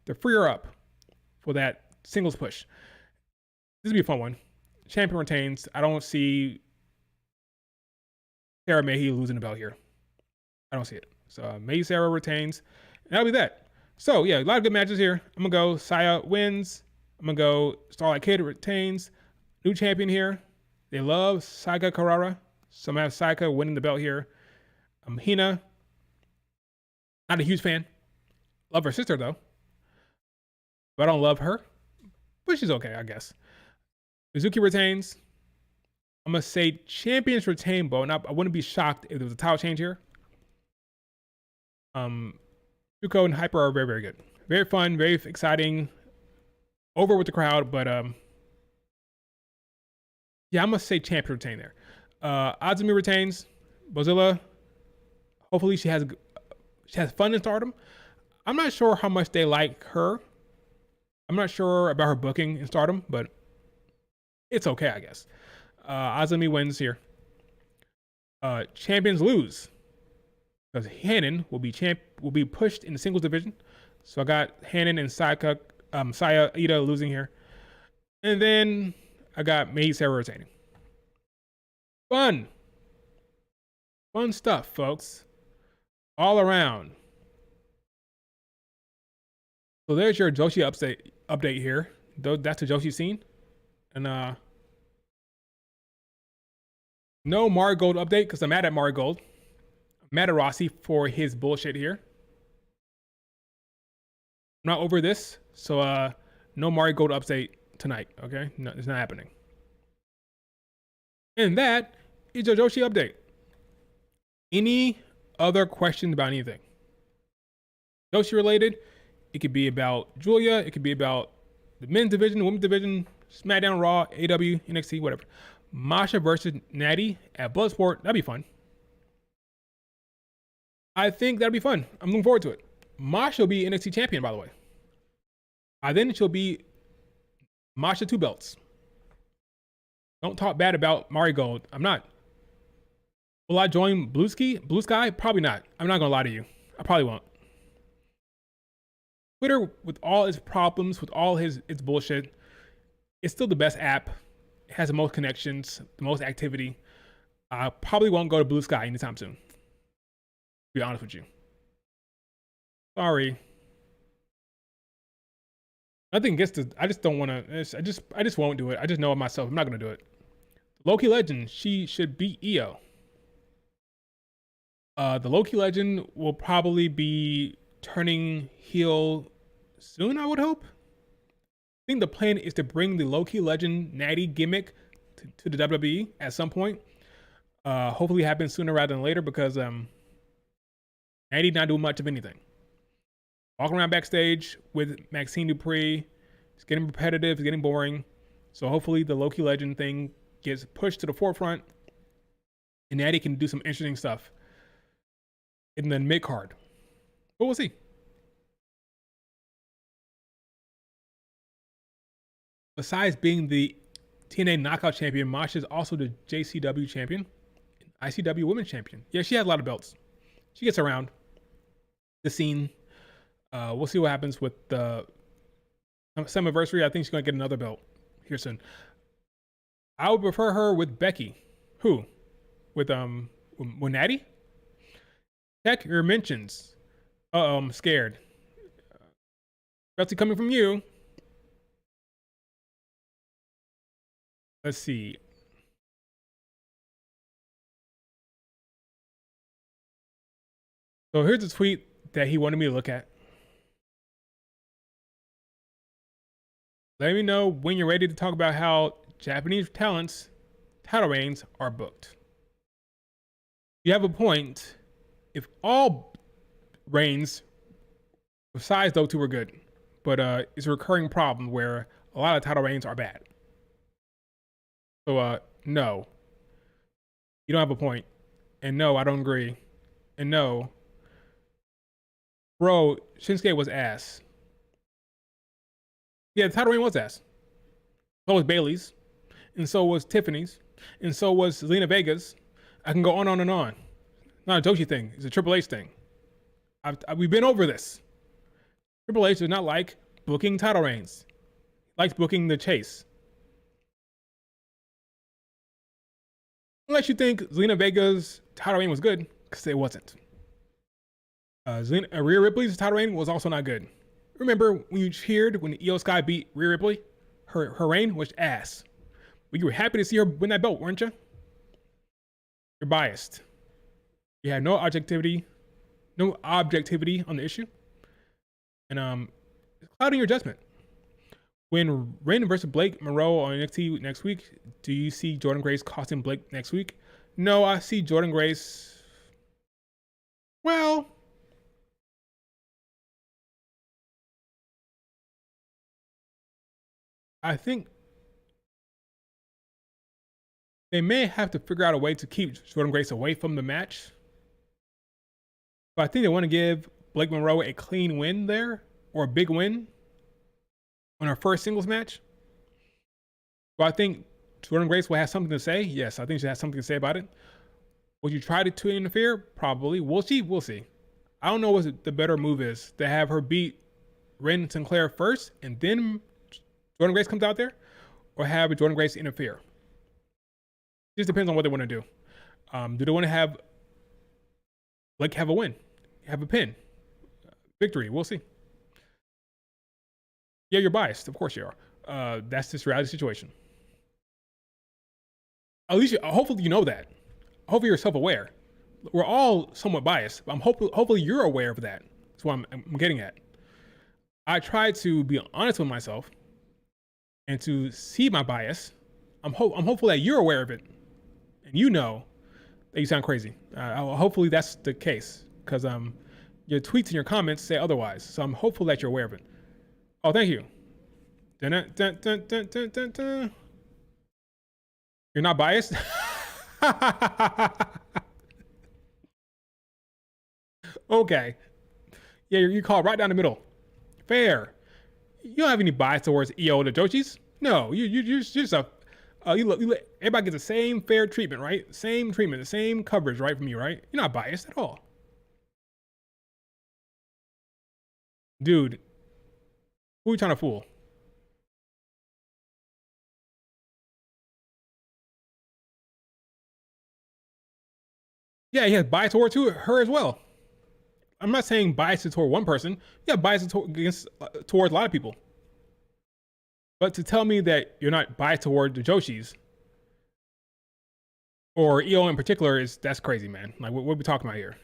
to free her up for that singles push. This will be a fun one. Champion retains. I don't see Sarah Mayhe losing the belt here. I don't see it. So May Sarah retains. And that'll be that. So yeah, a lot of good matches here. I'm going to go Saya wins. I'm going to go Starlight Kid retains. New champion here. They love Saika Carrara. So I'm going to have Saika winning the belt here. Hina. Not a huge fan. Love her sister though. But I don't love her. But she's okay, I guess. Mizuki retains. I'm going to say champions retain, but I wouldn't be shocked if there was a title change here. Yuko and Hyper are very, very good. Very fun, very exciting. Over with the crowd, but yeah, I'm going to say champion retain there. Azumi retains. Mozilla, hopefully she has fun in Stardom. I'm not sure how much they like her. I'm not sure about her booking in Stardom, but it's okay, I guess. Azumi wins here. Champions lose because Hanan will be pushed in the singles division. So I got Hanan and Saya Ida losing here, and then I got Mei Sarah retaining. Fun stuff, folks, all around. So there's your Joshi update here. That's the Joshi scene, and no Marigold update because I'm mad at Marigold. I'm mad at Rossi for his bullshit here. I'm not over this, so no Marigold update tonight, okay? No, it's not happening. And that is your Joshi update. Any other questions about anything? Joshi related, it could be about Julia, it could be about the men's division, the women's division, SmackDown, Raw, AW, NXT, whatever. Masha versus Natty at Bloodsport. That'd be fun. I think that'd be fun. I'm looking forward to it. Masha will be NXT champion, by the way. Then she'll be Masha 2 belts. Don't talk bad about Marigold. I'm not. Will I join Blue Sky? Probably not. I'm not going to lie to you. I probably won't. Twitter, with all its problems, with all its bullshit, it's still the best app. It has the most connections, the most activity. I probably won't go to Blue Sky anytime soon. To be honest with you. Sorry. Nothing against it. I just don't want to. I just won't do it. I just know it myself. I'm not going to do it. Loki Legend, she should beat Io. The Loki Legend will probably be turning heel soon, I would hope. I think the plan is to bring the Loki Legend Natty gimmick to the WWE at some point. Hopefully it happens sooner rather than later because Natty not doing much of anything. Walking around backstage with Maxine Dupree. It's getting repetitive, it's getting boring. So hopefully the Loki Legend thing gets pushed to the forefront and Natty can do some interesting stuff in the mid-card. But we'll see. Besides being the TNA Knockout Champion. Masha is also the JCW Champion, ICW Women's Champion. Yeah, she has a lot of belts. She gets around the scene. We'll see what happens with the Summerversary. I think she's gonna get another belt here soon. I would prefer her with Becky. Who? With Natty? Check your mentions. I'm scared. Especially coming from you. Let's see. So here's a tweet that he wanted me to look at. Let me know when you're ready to talk about how Japanese talents' title reigns are booked. You have a point. If all reigns besides those two were good, but it's a recurring problem where a lot of title reigns are bad. So no, you don't have a point, and no, I don't agree, and no, bro, Shinsuke was ass. Yeah, the title reign was ass. So was Bailey's, and so was Tiffany's, and so was Zelina Vega's. I can go on and on. Not a Joshi thing. It's a Triple H thing. We've been over this. Triple H does not like booking title reigns. He likes booking the chase. Unless you think Zelina Vega's title reign was good, because it wasn't. Rhea Ripley's title reign was also not good. Remember when you cheered when Io Sky beat Rhea Ripley? Her reign was ass. But you were happy to see her win that belt, weren't you? You're biased. You had no objectivity on the issue. And it's clouding your judgment. When Ren versus Blake Monroe on NXT next week, do you see Jordynne Grace costing Blake next week? No, I see Jordynne Grace. Well, I think they may have to figure out a way to keep Jordynne Grace away from the match. But I think they want to give Blake Monroe a clean win there, or a big win on her first singles match. But I think Jordynne Grace will have something to say. Yes, I think she has something to say about it. Would you try to interfere? Probably. We'll see. We'll see. I don't know what the better move is, to have her beat Ren Sinclair first and then Jordynne Grace comes out there, or have Jordynne Grace interfere. It just depends on what they want to do. Do they want to have Blake have a win, have a pin, victory? We'll see. Yeah, you're biased. Of course you are. That's just reality situation. At least, hopefully you know that. Hopefully you're self-aware. We're all somewhat biased, but hopefully you're aware of that. That's what I'm getting at. I try to be honest with myself and to see my bias. I'm hopeful that you're aware of it, and you know that you sound crazy. Hopefully that's the case, because your tweets and your comments say otherwise. So I'm hopeful that you're aware of it. Oh, thank you. Dun, dun, dun, dun, dun, dun, dun. You're not biased? Okay. Yeah, you call right down the middle. Fair. You don't have any bias towards EO or the Joshis. No, you're just a. Everybody gets the same fair treatment, right? Same treatment, the same coverage, right, from you, right? You're not biased at all. Dude, who are you trying to fool? Yeah, he has bias towards her as well. I'm not saying biases toward one person. You have biases towards a lot of people. But to tell me that you're not biased toward the Joshis, or EO in particular, that's crazy, man. Like, what are we talking about here?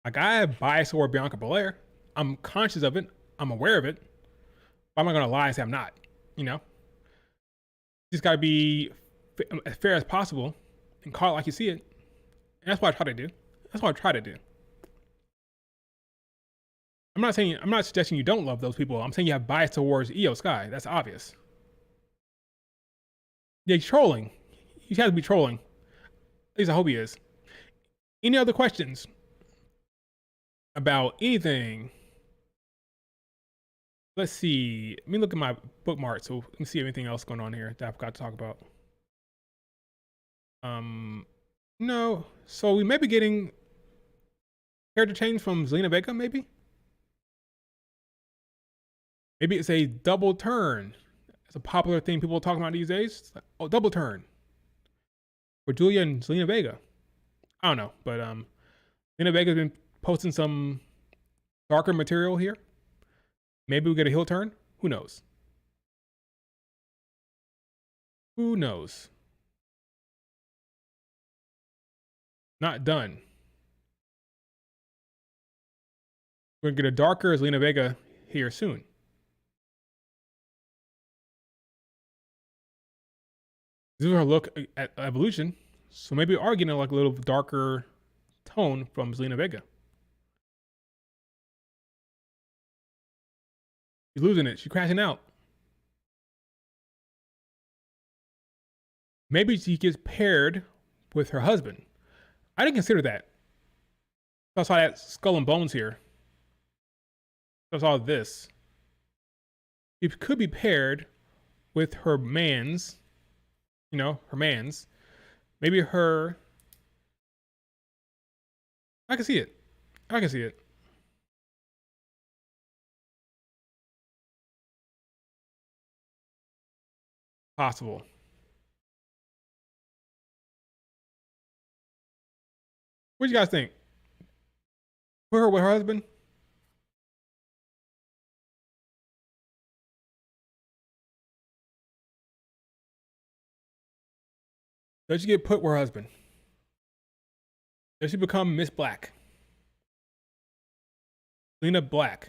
Like, I have bias toward Bianca Belair. I'm conscious of it. I'm aware of it. But I'm not gonna lie and say I'm not. You know, just gotta be as fair as possible and call it like you see it. And that's what I try to do. That's what I try to do. I'm not suggesting you don't love those people. I'm saying you have bias towards Io Sky. That's obvious. Yeah, he's trolling. He has to be trolling. At least I hope he is. Any other questions? about anything. Let's see. Let me look at my bookmark so let me see anything else going on here that I forgot to talk about. No. So we may be getting character change from Zelina Vega, maybe? Maybe it's a double turn. It's a popular thing people are talking about these days. It's like, oh, double turn. For Julia and Zelina Vega. I don't know, but Zelina Vega's been posting some darker material here. Maybe we get a heel turn. Who knows? Who knows? Not done. We're gonna get a darker Zelina Vega here soon. This is her look at Evolution. So maybe we are getting like a little darker tone from Zelina Vega. She's losing it. She's crashing out. Maybe she gets paired with her husband. I didn't consider that. I saw that skull and bones here. I saw this. It could be paired with her man's, her man's. Maybe her. I can see it. I can see it. Possible. What do you guys think? Put her with her husband? Does she get put with her husband? Does she become Miss Black? Lena Black.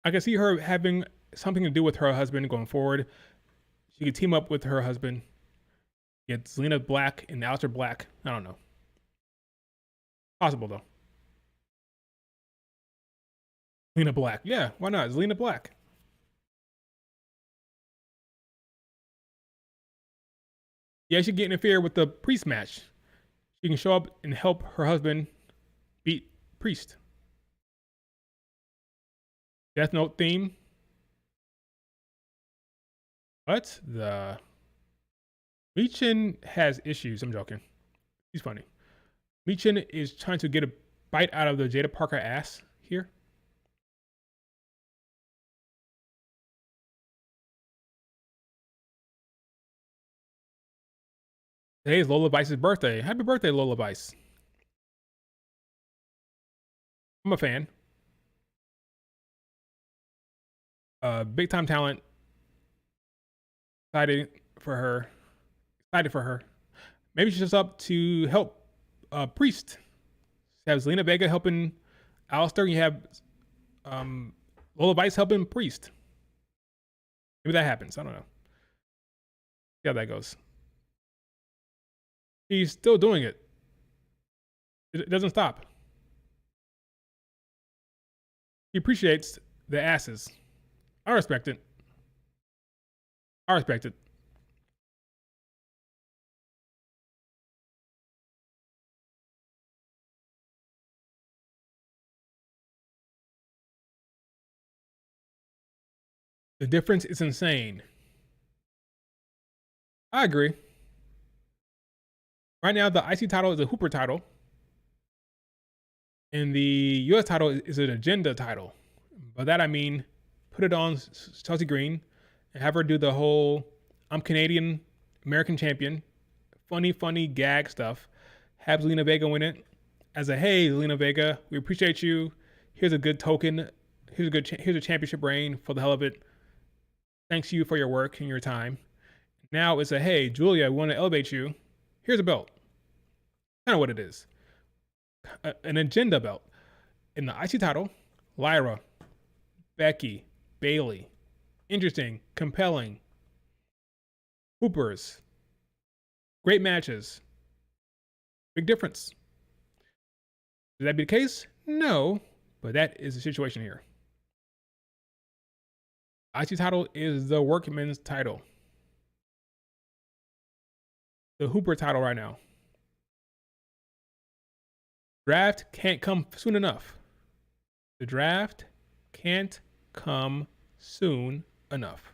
I can see her having something to do with her husband going forward. She could team up with her husband. Get Zelina Black and Aleister Black. I don't know. Possible though. Zelina Black. Yeah, why not? Zelina Black. Yeah, she can interfere with the Priest match. She can show up and help her husband beat Priest. Death Note theme. What the? Michin has issues. I'm joking. He's funny. Michin is trying to get a bite out of the Jada Parker ass here. Today is Lola Vice's birthday. Happy birthday, Lola Vice. I'm a fan. Big time talent. Excited for her. Excited for her. Maybe she's just up to help Priest. You have Zelina Vega helping Aleister. You have Lola Vice helping Priest. Maybe that happens. I don't know. See how that goes. He's still doing it. It doesn't stop. He appreciates the asses. I respect it. I respect it. The difference is insane. I agree. Right now, the IC title is a Hooper title. And the US title is an agenda title. By that I mean, put it on Chelsea Green and have her do the whole I'm Canadian American champion, funny gag stuff. Have Zelina Vega win it as a hey, Zelina Vega, we appreciate you. Here's a good token. Here's a championship reign for the hell of it. Thanks you for your work and your time. Now it's a hey, Julia, we want to elevate you. Here's a belt. Kind of what it is. An agenda belt. In the IC title, Lyra, Becky, Bayley. Interesting, compelling. Hoopers. Great matches. Big difference. Should that be the case? No, but that is the situation here. IC title is the workman's title. the Hooper title right now. Draft can't come soon enough. The draft can't come soon enough.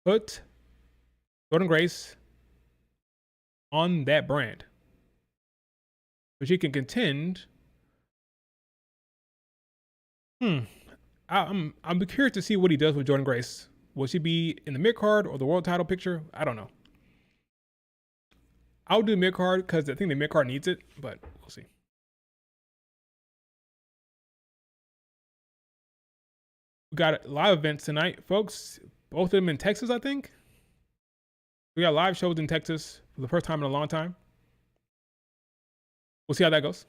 Put Jordynne Grace on that brand so she can contend. I'm curious to see what he does with Jordynne Grace. Will she be in the mid card or the world title picture? I don't know. I'll do mid card because I think the mid card needs it, but we'll see. We got live events tonight, folks. Both of them in Texas, I think. We got live shows in Texas for the first time in a long time. We'll see how that goes.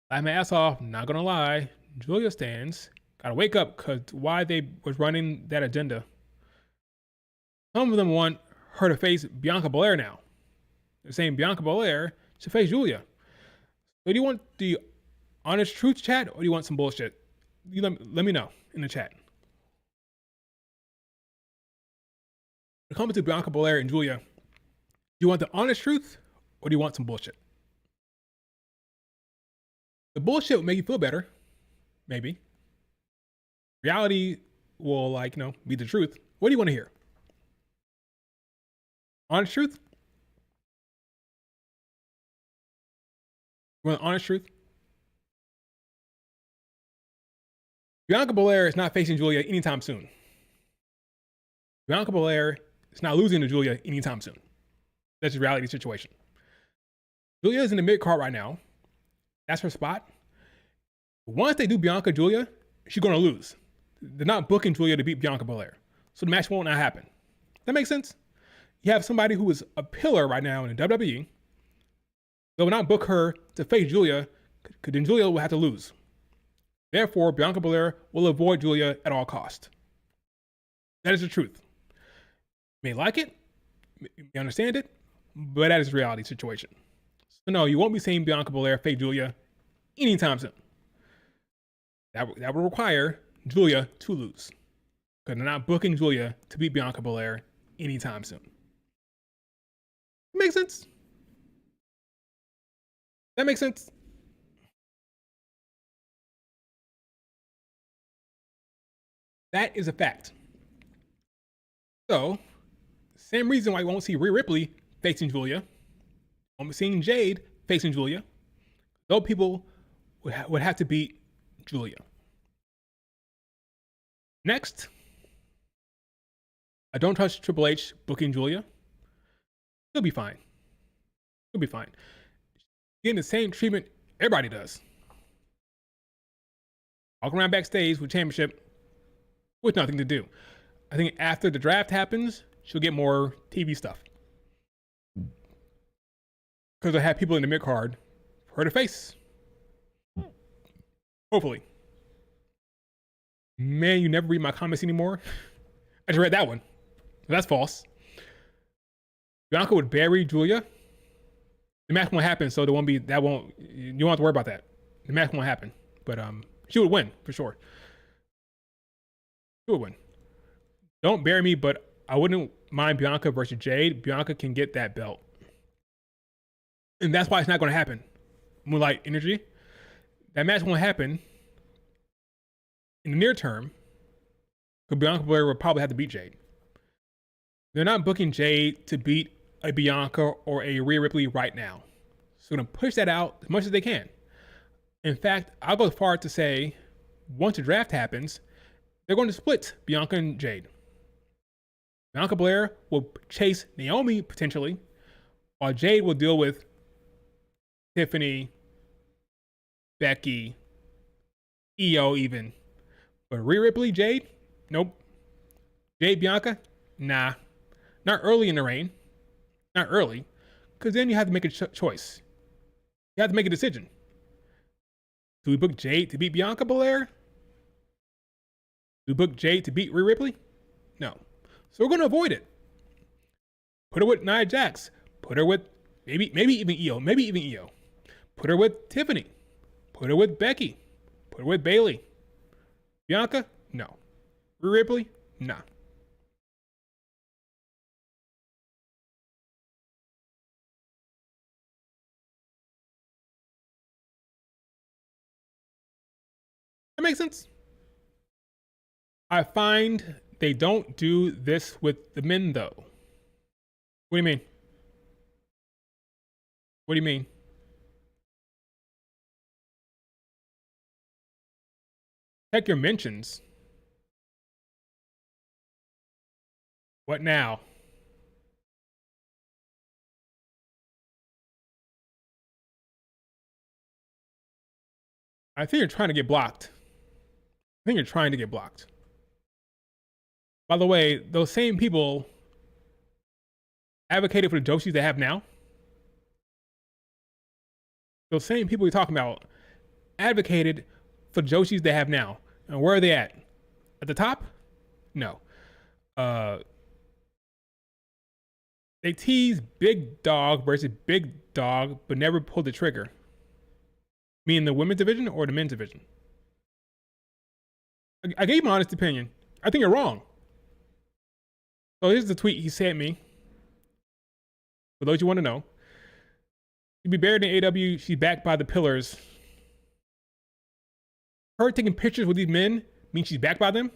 Laugh my ass off, not gonna lie. Julia stands. Gotta wake up because why they was running that agenda. Some of them want her to face Bianca Belair now. They're saying Bianca Belair should face Julia. So do you want the honest truth chat or do you want some bullshit? You let me know in the chat. When it comes to Bianca Belair and Julia, do you want the honest truth or do you want some bullshit? The bullshit will make you feel better, maybe. Reality will, be the truth. What do you want to hear? Honest truth? You want honest truth? Bianca Belair is not facing Julia anytime soon. Bianca Belair is not losing to Julia anytime soon. That's the reality situation. Julia is in the mid card right now. That's her spot. Once they do Bianca Julia, she's going to lose. They're not booking Julia to beat Bianca Belair. So the match won't not happen. That makes sense? You have somebody who is a pillar right now in the WWE. They will not book her to face Julia because then Julia will have to lose. Therefore, Bianca Belair will avoid Julia at all costs. That is the truth. You may like it, you may understand it, but that is the reality situation. So no, you won't be seeing Bianca Belair face Julia anytime soon. That will require Julia to lose. Because they're not booking Julia to beat Bianca Belair anytime soon. Makes sense? That makes sense? That is a fact. So, same reason why you won't see Rhea Ripley facing Julia. Won't be seeing Jade facing Julia. Those people would have to beat Julia. Next, I don't trust Triple H booking Julia. He'll be fine. He'll be fine. Getting the same treatment everybody does. Walking around backstage with championship with nothing to do. I think after the draft happens, she'll get more TV stuff. Because I have people in the mid card for her to face. Hopefully. Man, you never read my comments anymore. I just read that one. That's false. Bianca would bury Julia. The match won't happen, so you won't have to worry about that. The match won't happen. But she would win for sure. She would win. Don't bury me, but I wouldn't mind Bianca versus Jade. Bianca can get that belt. And that's why it's not going to happen. Moonlight Energy. That match won't happen in the near term because Bianca Belair will probably have to beat Jade. They're not booking Jade to beat a Bianca or a Rhea Ripley right now. So they're going to push that out as much as they can. In fact, I'll go as far as to say, once the draft happens, they're going to split Bianca and Jade. Bianca Belair will chase Naomi potentially, while Jade will deal with Tiffany, Becky, Io even. But Rhea Ripley, Jade? Nope. Jade, Bianca? Nah. Not early in the reign. Not early. Because then you have to make a choice. You have to make a decision. Do we book Jade to beat Bianca Belair? Do we book Jade to beat Rhea Ripley? No. So we're going to avoid it. Put her with Nia Jax. Put her with maybe even Io. Maybe even Io. Put her with Tiffany. Put her with Becky. Put her with Bayley. Bianca? No. Rhea Ripley? Nah. That makes sense. I find they don't do this with the men, though. What do you mean? What do you mean? Check your mentions. What now? I think you're trying to get blocked. I think you're trying to get blocked. By the way, those same people advocated for the Joshis they have now. Those same people you're talking about advocated for the Joshis they have now. And where are they at? At the top? No. They tease Big Dog versus Big Dog, but never pulled the trigger. Meaning the women's division or the men's division? I gave my honest opinion. I think you're wrong. So here's the tweet he sent me. For those you want to know. She'd be buried in AW. She's backed by the pillars. Her taking pictures with these men means she's backed by them?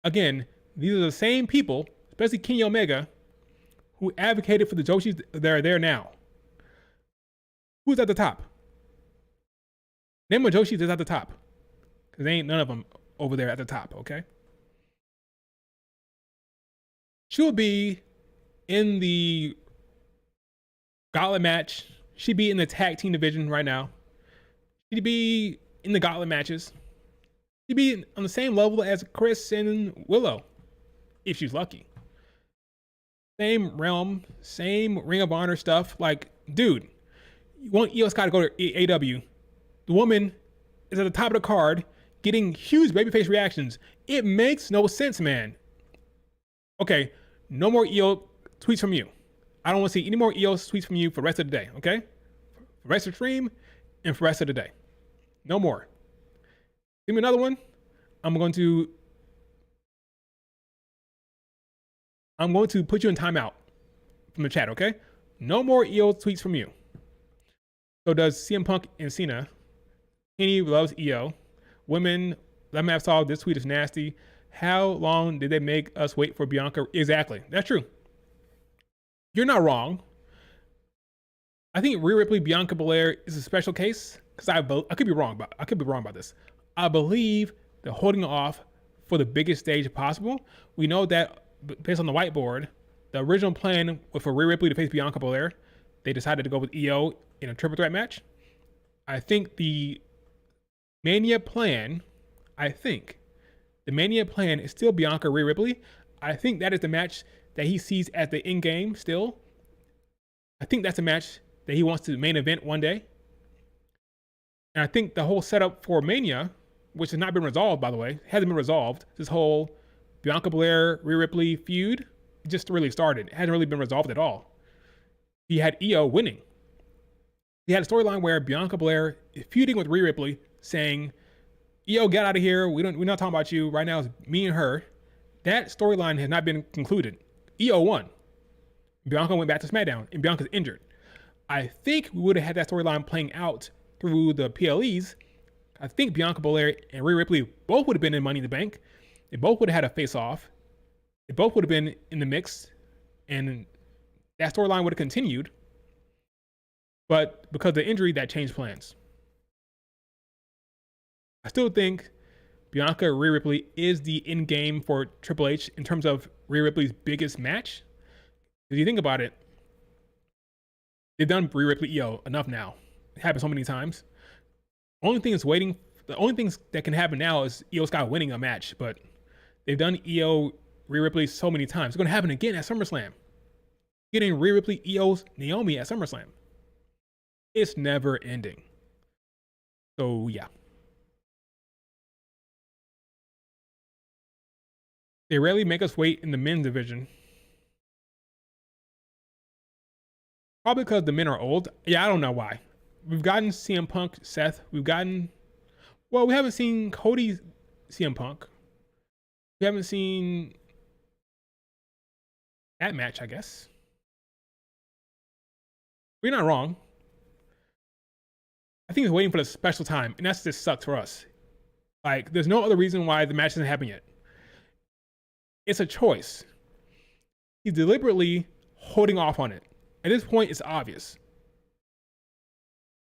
Again, these are the same people, especially Kenny Omega, who advocated for the Joshis that are there now. Who's at the top? Name of Joshis is at the top. Because there ain't none of them over there at the top, okay? She'll be in the gauntlet match. She'd be in the tag team division right now. She'd be in the gauntlet matches. She'd be on the same level as Chris and Willow, if she's lucky. Same realm, same Ring of Honor stuff. Like, dude, you want Io Sky to go to AW. The woman is at the top of the card getting huge babyface reactions. It makes no sense, man. Okay, no more Io tweets from you. I don't want to see any more Io tweets from you for the rest of the day, okay? For the rest of the stream and for the rest of the day. No more. Give me another one. I'm going to put you in timeout from the chat, okay? No more Io tweets from you. So does CM Punk and Cena. Kenny loves Io. Women, let me have solved. This tweet is nasty. How long did they make us wait for Bianca? Exactly. That's true. You're not wrong. I think Rhea Ripley, Bianca Belair is a special case because I could be wrong about this. I believe they're holding off for the biggest stage possible. We know that based on the whiteboard, the original plan was for Rhea Ripley to face Bianca Belair. They decided to go with Io in a triple threat match. I think the Mania plan is still Bianca Rhea Ripley. I think that is the match that he sees as the end game still. I think that's a match that he wants to main event one day. And I think the whole setup for Mania, which has not been resolved, by the way, hasn't been resolved. This whole Bianca Belair, Rhea Ripley feud just really started. It hasn't really been resolved at all. He had Io winning. He had a storyline where Bianca Belair is feuding with Rhea Ripley, saying, Io, get out of here. We're not talking about you. Right now it's me and her. That storyline has not been concluded. Io won. Bianca went back to SmackDown, and Bianca's injured. I think we would have had that storyline playing out through the PLEs. I think Bianca Belair and Rhea Ripley both would have been in Money in the Bank. They both would have had a face-off. They both would have been in the mix, and that storyline would have continued. But because of the injury, that changed plans. I still think Bianca Rhea Ripley is the end game for Triple H in terms of Rhea Ripley's biggest match. If you think about it, they've done Rhea Ripley Io enough now. It happened so many times. The only things that can happen now is Io Sky winning a match, but they've done Io Rhea Ripley so many times. It's going to happen again at SummerSlam. Getting Rhea Ripley Io's Naomi at SummerSlam. It's never ending. So yeah. They rarely make us wait in the men's division. Probably because the men are old. Yeah, I don't know why. We've gotten CM Punk, Seth. We haven't seen Cody CM Punk. We haven't seen that match, I guess. We're not wrong. I think he's waiting for the special time, and that just sucks for us. Like, there's no other reason why the match hasn't happened yet. It's a choice. He's deliberately holding off on it. At this point, it's obvious.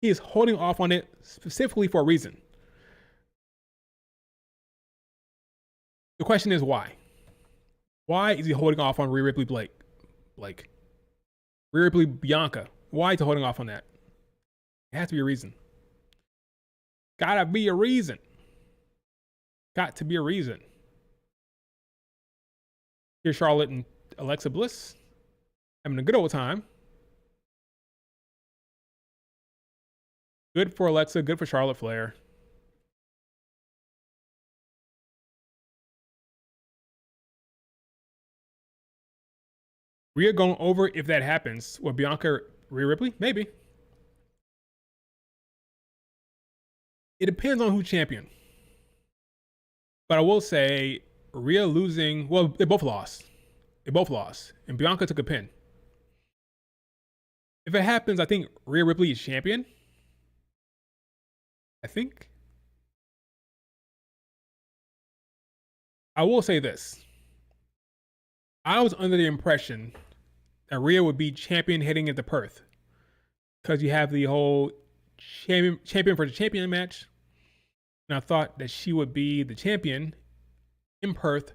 He is holding off on it specifically for a reason. The question is why? Why is he holding off on Rhea Ripley Rhea Ripley Bianca? Why is he holding off on that? It has to be a reason. Gotta be a reason. Got to be a reason. Here's Charlotte and Alexa Bliss having a good old time. Good for Alexa, good for Charlotte Flair. Rhea going over if that happens. With Bianca, Rhea Ripley? Maybe. It depends on who's champion. But I will say, Rhea losing, well, they both lost. And Bianca took a pin. If it happens, I think Rhea Ripley is champion. I think. I will say this. I was under the impression that Rhea would be champion heading into Perth. Because you have the whole champion for the champion match. And I thought that she would be the champion in Perth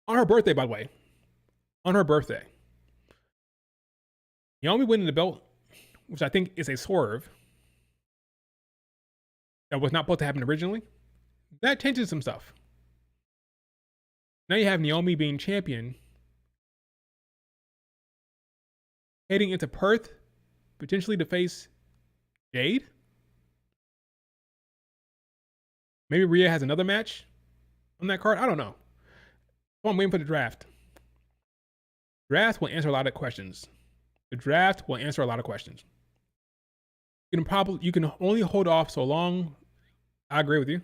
on her birthday, by the way. On her birthday. Naomi winning the belt, which I think is a swerve. That was not supposed to happen originally. That changes some stuff. Now you have Naomi being champion. Heading into Perth, potentially to face Jade. Maybe Rhea has another match on that card. I don't know. I'm waiting for the draft. Draft will answer a lot of questions. The draft will answer a lot of questions. You can only hold off so long. I agree with you.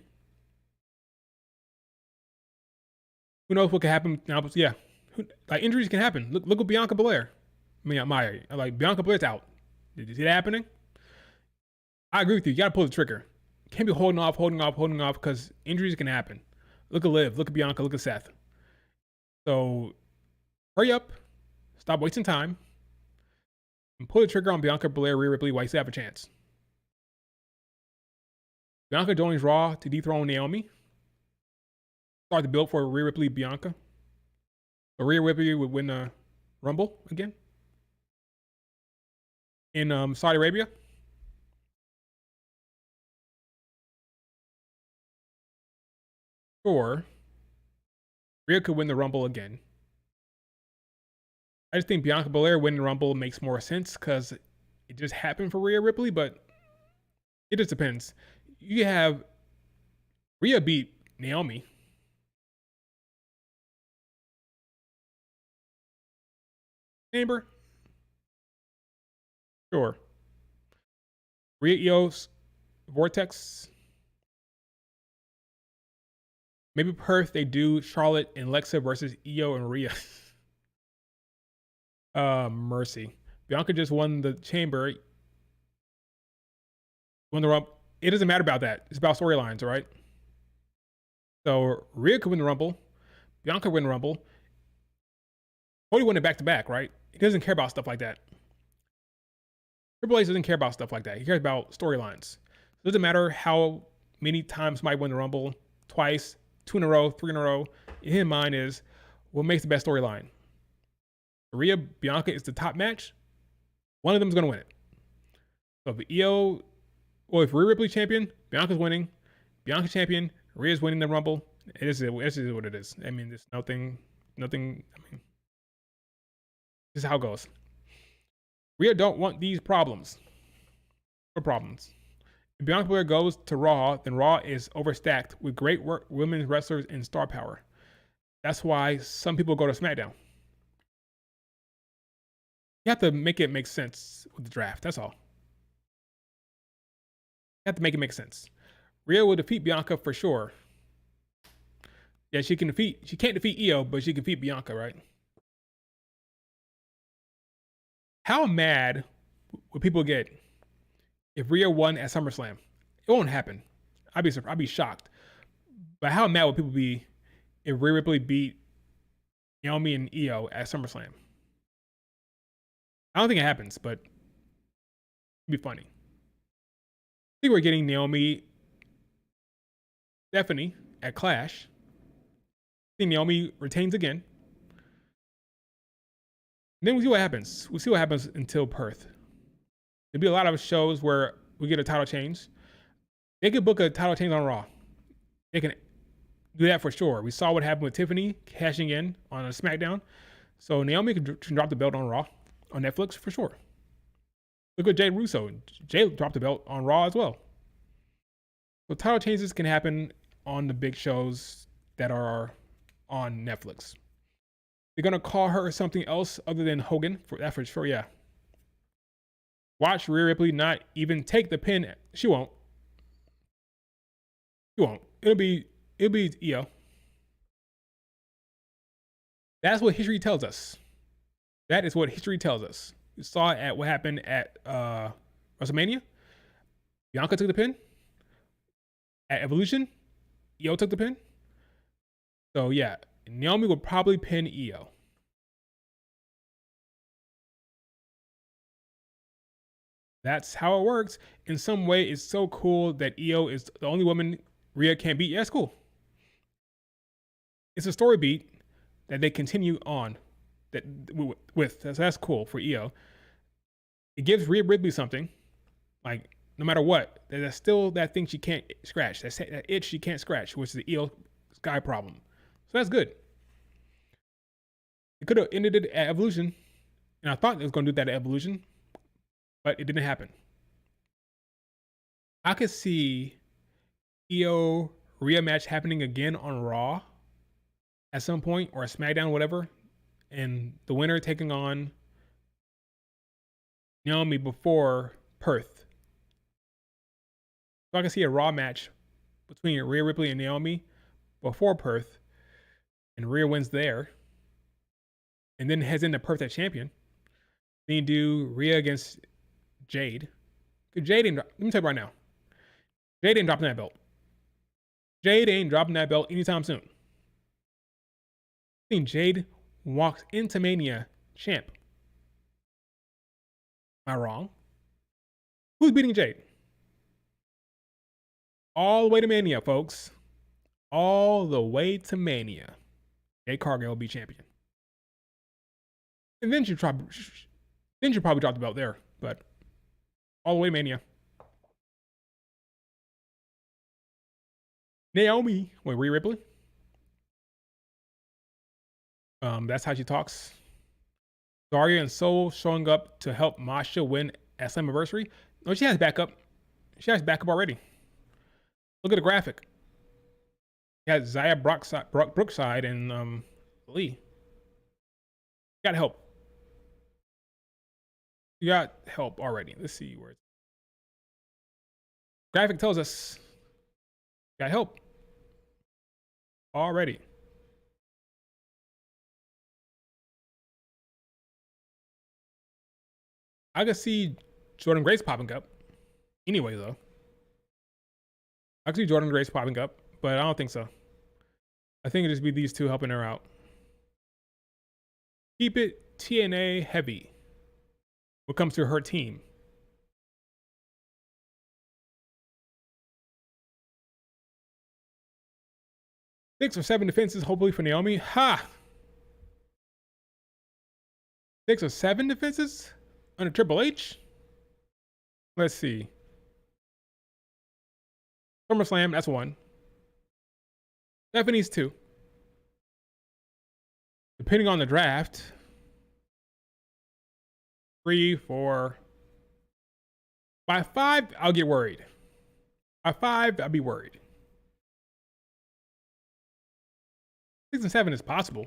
Who knows what can happen now? But yeah, like injuries can happen. Look at Bianca Belair. I mean, like Bianca Belair's out. Did you see that happening? I agree with you. You gotta pull the trigger. Can't be holding off because injuries can happen. Look at Liv. Look at Bianca. Look at Seth. So hurry up. Stop wasting time. And pull the trigger on Bianca Belair, Rhea Ripley while you still have a chance. Bianca joins Raw to dethrone Naomi. Start the build for Rhea Ripley, Bianca. So Rhea Ripley would win the Rumble again in Saudi Arabia. Or Rhea could win the Rumble again. I just think Bianca Belair winning the Rumble makes more sense because it just happened for Rhea Ripley, but it just depends. You have Rhea beat Naomi. Chamber? Sure. Rhea Eos Vortex. Maybe Perth they do Charlotte and Lexa versus Io and Rhea. Mercy. Bianca just won the Chamber. Won the Rumble. It doesn't matter about that. It's about storylines, all right? So Rhea could win the Rumble. Bianca win the Rumble. Cody won it back to back, right? He doesn't care about stuff like that. Triple H doesn't care about stuff like that. He cares about storylines. It doesn't matter how many times somebody win the Rumble, twice, 2 in a row, 3 in a row. In his mind is what makes the best storyline. Rhea Bianca is the top match. One of them is going to win it. So if Rhea Ripley champion, Bianca's winning. Bianca champion, Rhea's winning the Rumble. This is what it is. I mean, there's nothing. I mean, this is how it goes. Rhea don't want these problems. If Bianca Belair goes to Raw, then Raw is overstacked with great women's wrestlers and star power. That's why some people go to SmackDown. You have to make it make sense with the draft. That's all. You have to make it make sense. Rhea will defeat Bianca for sure. Yeah, she can't defeat Io, but she can defeat Bianca, right? How mad would people get if Rhea won at SummerSlam? It won't happen. I'd be shocked. But how mad would people be if Rhea Ripley beat Naomi and Io at SummerSlam? I don't think it happens, but it'd be funny. I think we're getting Naomi, Stephanie at Clash. I think Naomi retains again. And then we'll see what happens. We'll see what happens until Perth. There'll be a lot of shows where we get a title change. They could book a title change on Raw. They can do that for sure. We saw what happened with Tiffany cashing in on a SmackDown. So Naomi can drop the belt on Raw, on Netflix for sure. Look at Jade Russo. Jade dropped the belt on Raw as well. So title changes can happen on the big shows that are on Netflix. They're going to call her something else other than Hogan for that for sure, yeah. Watch Rhea Ripley not even take the pin. She won't. She won't. It'll be Io. That's what history tells us. That is what history tells us. You saw it at what happened at WrestleMania. Bianca took the pin. At Evolution, Io took the pin. So yeah, Naomi will probably pin Io. That's how it works. In some way, it's so cool that Io is the only woman Rhea can't beat. Yeah, it's cool. It's a story beat that they continue on with. That's cool for Io. It gives Rhea Ripley something. Like, no matter what, there's still that thing she can't scratch. That itch she can't scratch, which is the Io Sky problem. So that's good. It could have ended it at Evolution. And I thought it was going to do that at Evolution. But it didn't happen. I could see Io Rhea match happening again on Raw at some point, or a SmackDown, whatever, and the winner taking on Naomi before Perth. So I can see a Raw match between Rhea Ripley and Naomi before Perth, and Rhea wins there, and then heads into Perth as champion. Then you do Rhea against Jade. Jade ain't, let me tell you right now, Jade ain't dropping that belt. Jade ain't dropping that belt anytime soon. I think Jade walks into Mania champ. Am I wrong? Who's beating Jade? All the way to Mania, folks. All the way to Mania. Jade Cargill will be champion. And then she'll probably drop the belt there, but all the way to Mania. Naomi with Rhea Ripley. That's how she talks. Daria and Soul showing up to help Masha win at Slammiversary. No, she has backup. She has backup already. Look at the graphic. She has Zaya Brookside and Lee. Got help. You got help already. Let's see where it's. Graphic tells us got help already. I could see Jordan Grace popping up. Anyway, though. I could see Jordan Grace popping up, but I don't think so. I think it'd just be these two helping her out. Keep it TNA heavy when it comes to her team. Six or seven defenses, hopefully, for Naomi. Ha! 6 or 7 defenses under Triple H? Let's see. SummerSlam, that's 1. Stephanie's 2. Depending on the draft, 3, 4. By 5, I'll get worried. By 5, I'll be worried. 6 and 7 is possible.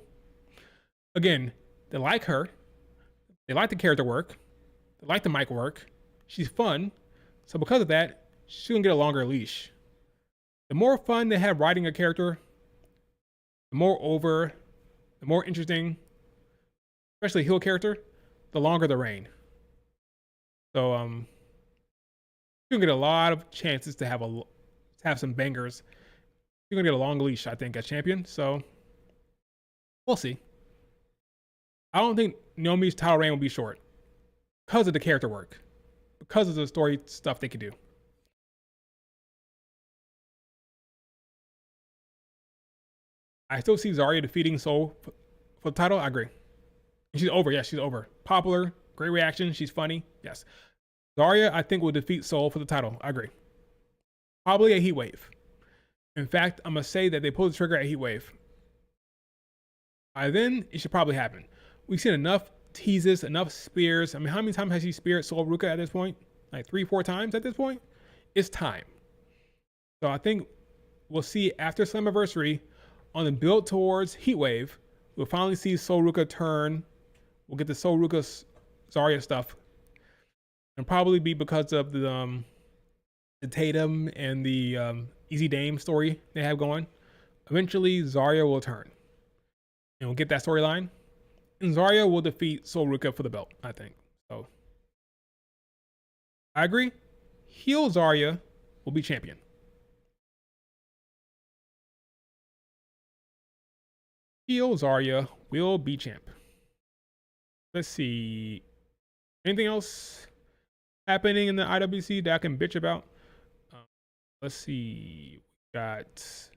Again, they like her. They like the character work. They like the mic work. She's fun. So because of that, she's going to get a longer leash. The more fun they have writing a character, the more interesting, especially a heel character, the longer the reign. So you're going to get a lot of chances to have some bangers She's gonna get a long leash, I think, as champion. So we'll see. I don't think Naomi's title reign will be short because of the character work, because of the story stuff they could do. I still see Zarya defeating Soul for the title. I agree. And she's over. Yes, she's over. Popular, great reaction. She's funny. Yes. Zarya, I think, will defeat Soul for the title. I agree. Probably a heat wave. In fact, I'm going to say that they pull the trigger at heat wave. By then, it should probably happen. We've seen enough teases, enough spears. I mean, how many times has she speared Soul Ruka at this point? Like 3-4 times at this point? It's time. So I think we'll see after Slammiversary, on the build towards Heatwave, we'll finally see Soul Ruka turn. We'll get the Soul Ruka Zarya stuff. And probably be because of the Tatum and the Easy Dame story they have going. Eventually, Zarya will turn. And we'll get that storyline. And Zarya will defeat Soul Ruka for the belt, I think. So, I agree. Heel Zarya will be champion. Heel Zarya will be champ. Let's see. Anything else happening in the IWC that I can bitch about? Let's see. We got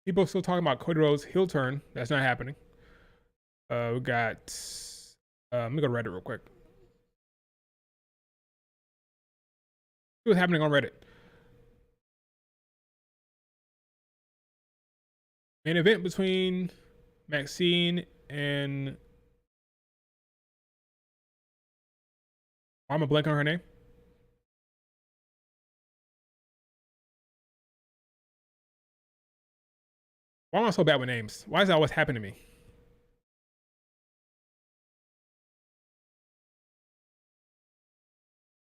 people still talking about Cody Rhodes' heel turn. That's not happening. We got. Let me go to Reddit real quick. See what's happening on Reddit. Main event between Maxine and I'm a blank on her name. Why am I so bad with names? Why is that always happening to me?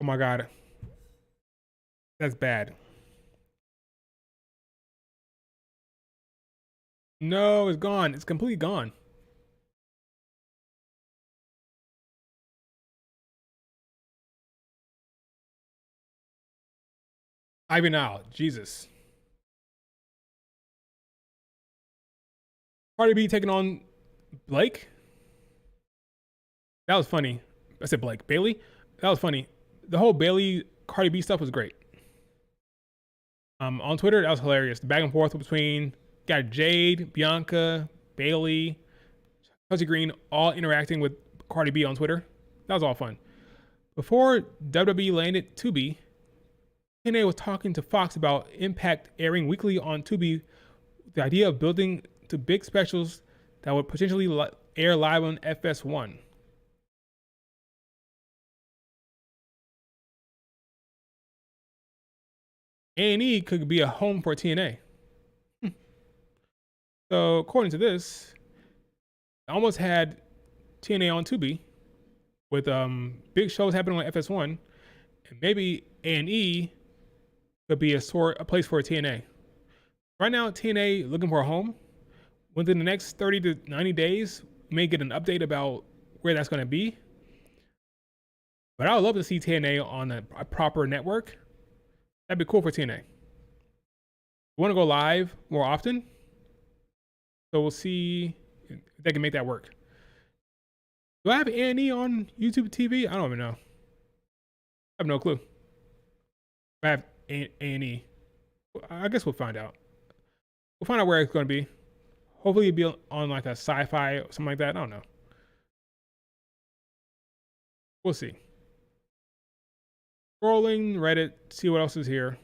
Oh my god. That's bad. No, it's gone. It's completely gone. Ivy now. Jesus. Cardi B taking on Blake. That was funny. I said Blake. Bailey? That was funny. The whole Bailey Cardi B stuff was great. On Twitter, that was hilarious. The back and forth between got Jade, Bianca, Bailey, Chelsea Green, all interacting with Cardi B on Twitter. That was all fun. Before WWE landed Tubi, TNA was talking to Fox about Impact airing weekly on Tubi. The idea of building to big specials that would potentially air live on FS1. A&E could be a home for TNA. So according to this, I almost had TNA on Tubi with big shows happening on FS1, and maybe A&E could be a place for TNA. Right now, TNA looking for a home. Within the next 30 to 90 days, we may get an update about where that's going to be. But I would love to see TNA on a proper network. That'd be cool for TNA. We want to go live more often. So we'll see if they can make that work. Do I have A&E on YouTube TV? I don't even know. I have no clue. I have A&E. I guess we'll find out. We'll find out where it's going to be. Hopefully it'll be on like a sci-fi or something like that. I don't know. We'll see. Scrolling Reddit, see what else is here.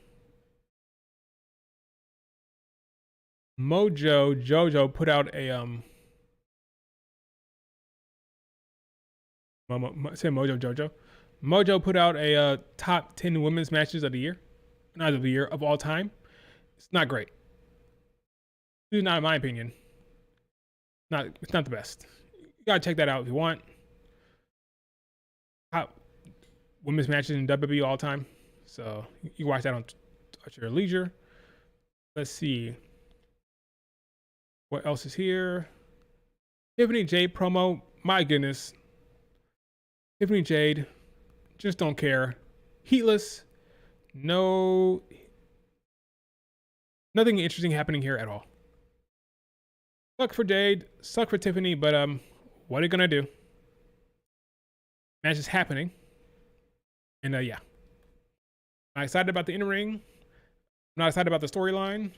Jojo put out a say Mojo Jojo. Mojo put out a top 10 women's matches of the year. Not of the year, of all time. It's not great. This is not in my opinion. It's not the best. You gotta check that out if you want. Top women's matches in WWE all time. So you can watch that at your leisure. Let's see. What else is here? Tiffany Jade promo, my goodness. Tiffany Jade, just don't care. Heatless, no, nothing interesting happening here at all. Suck for Jade, suck for Tiffany, but what are you gonna do? Match is happening, and yeah, I'm excited about the in-ring. I'm not excited about the storyline.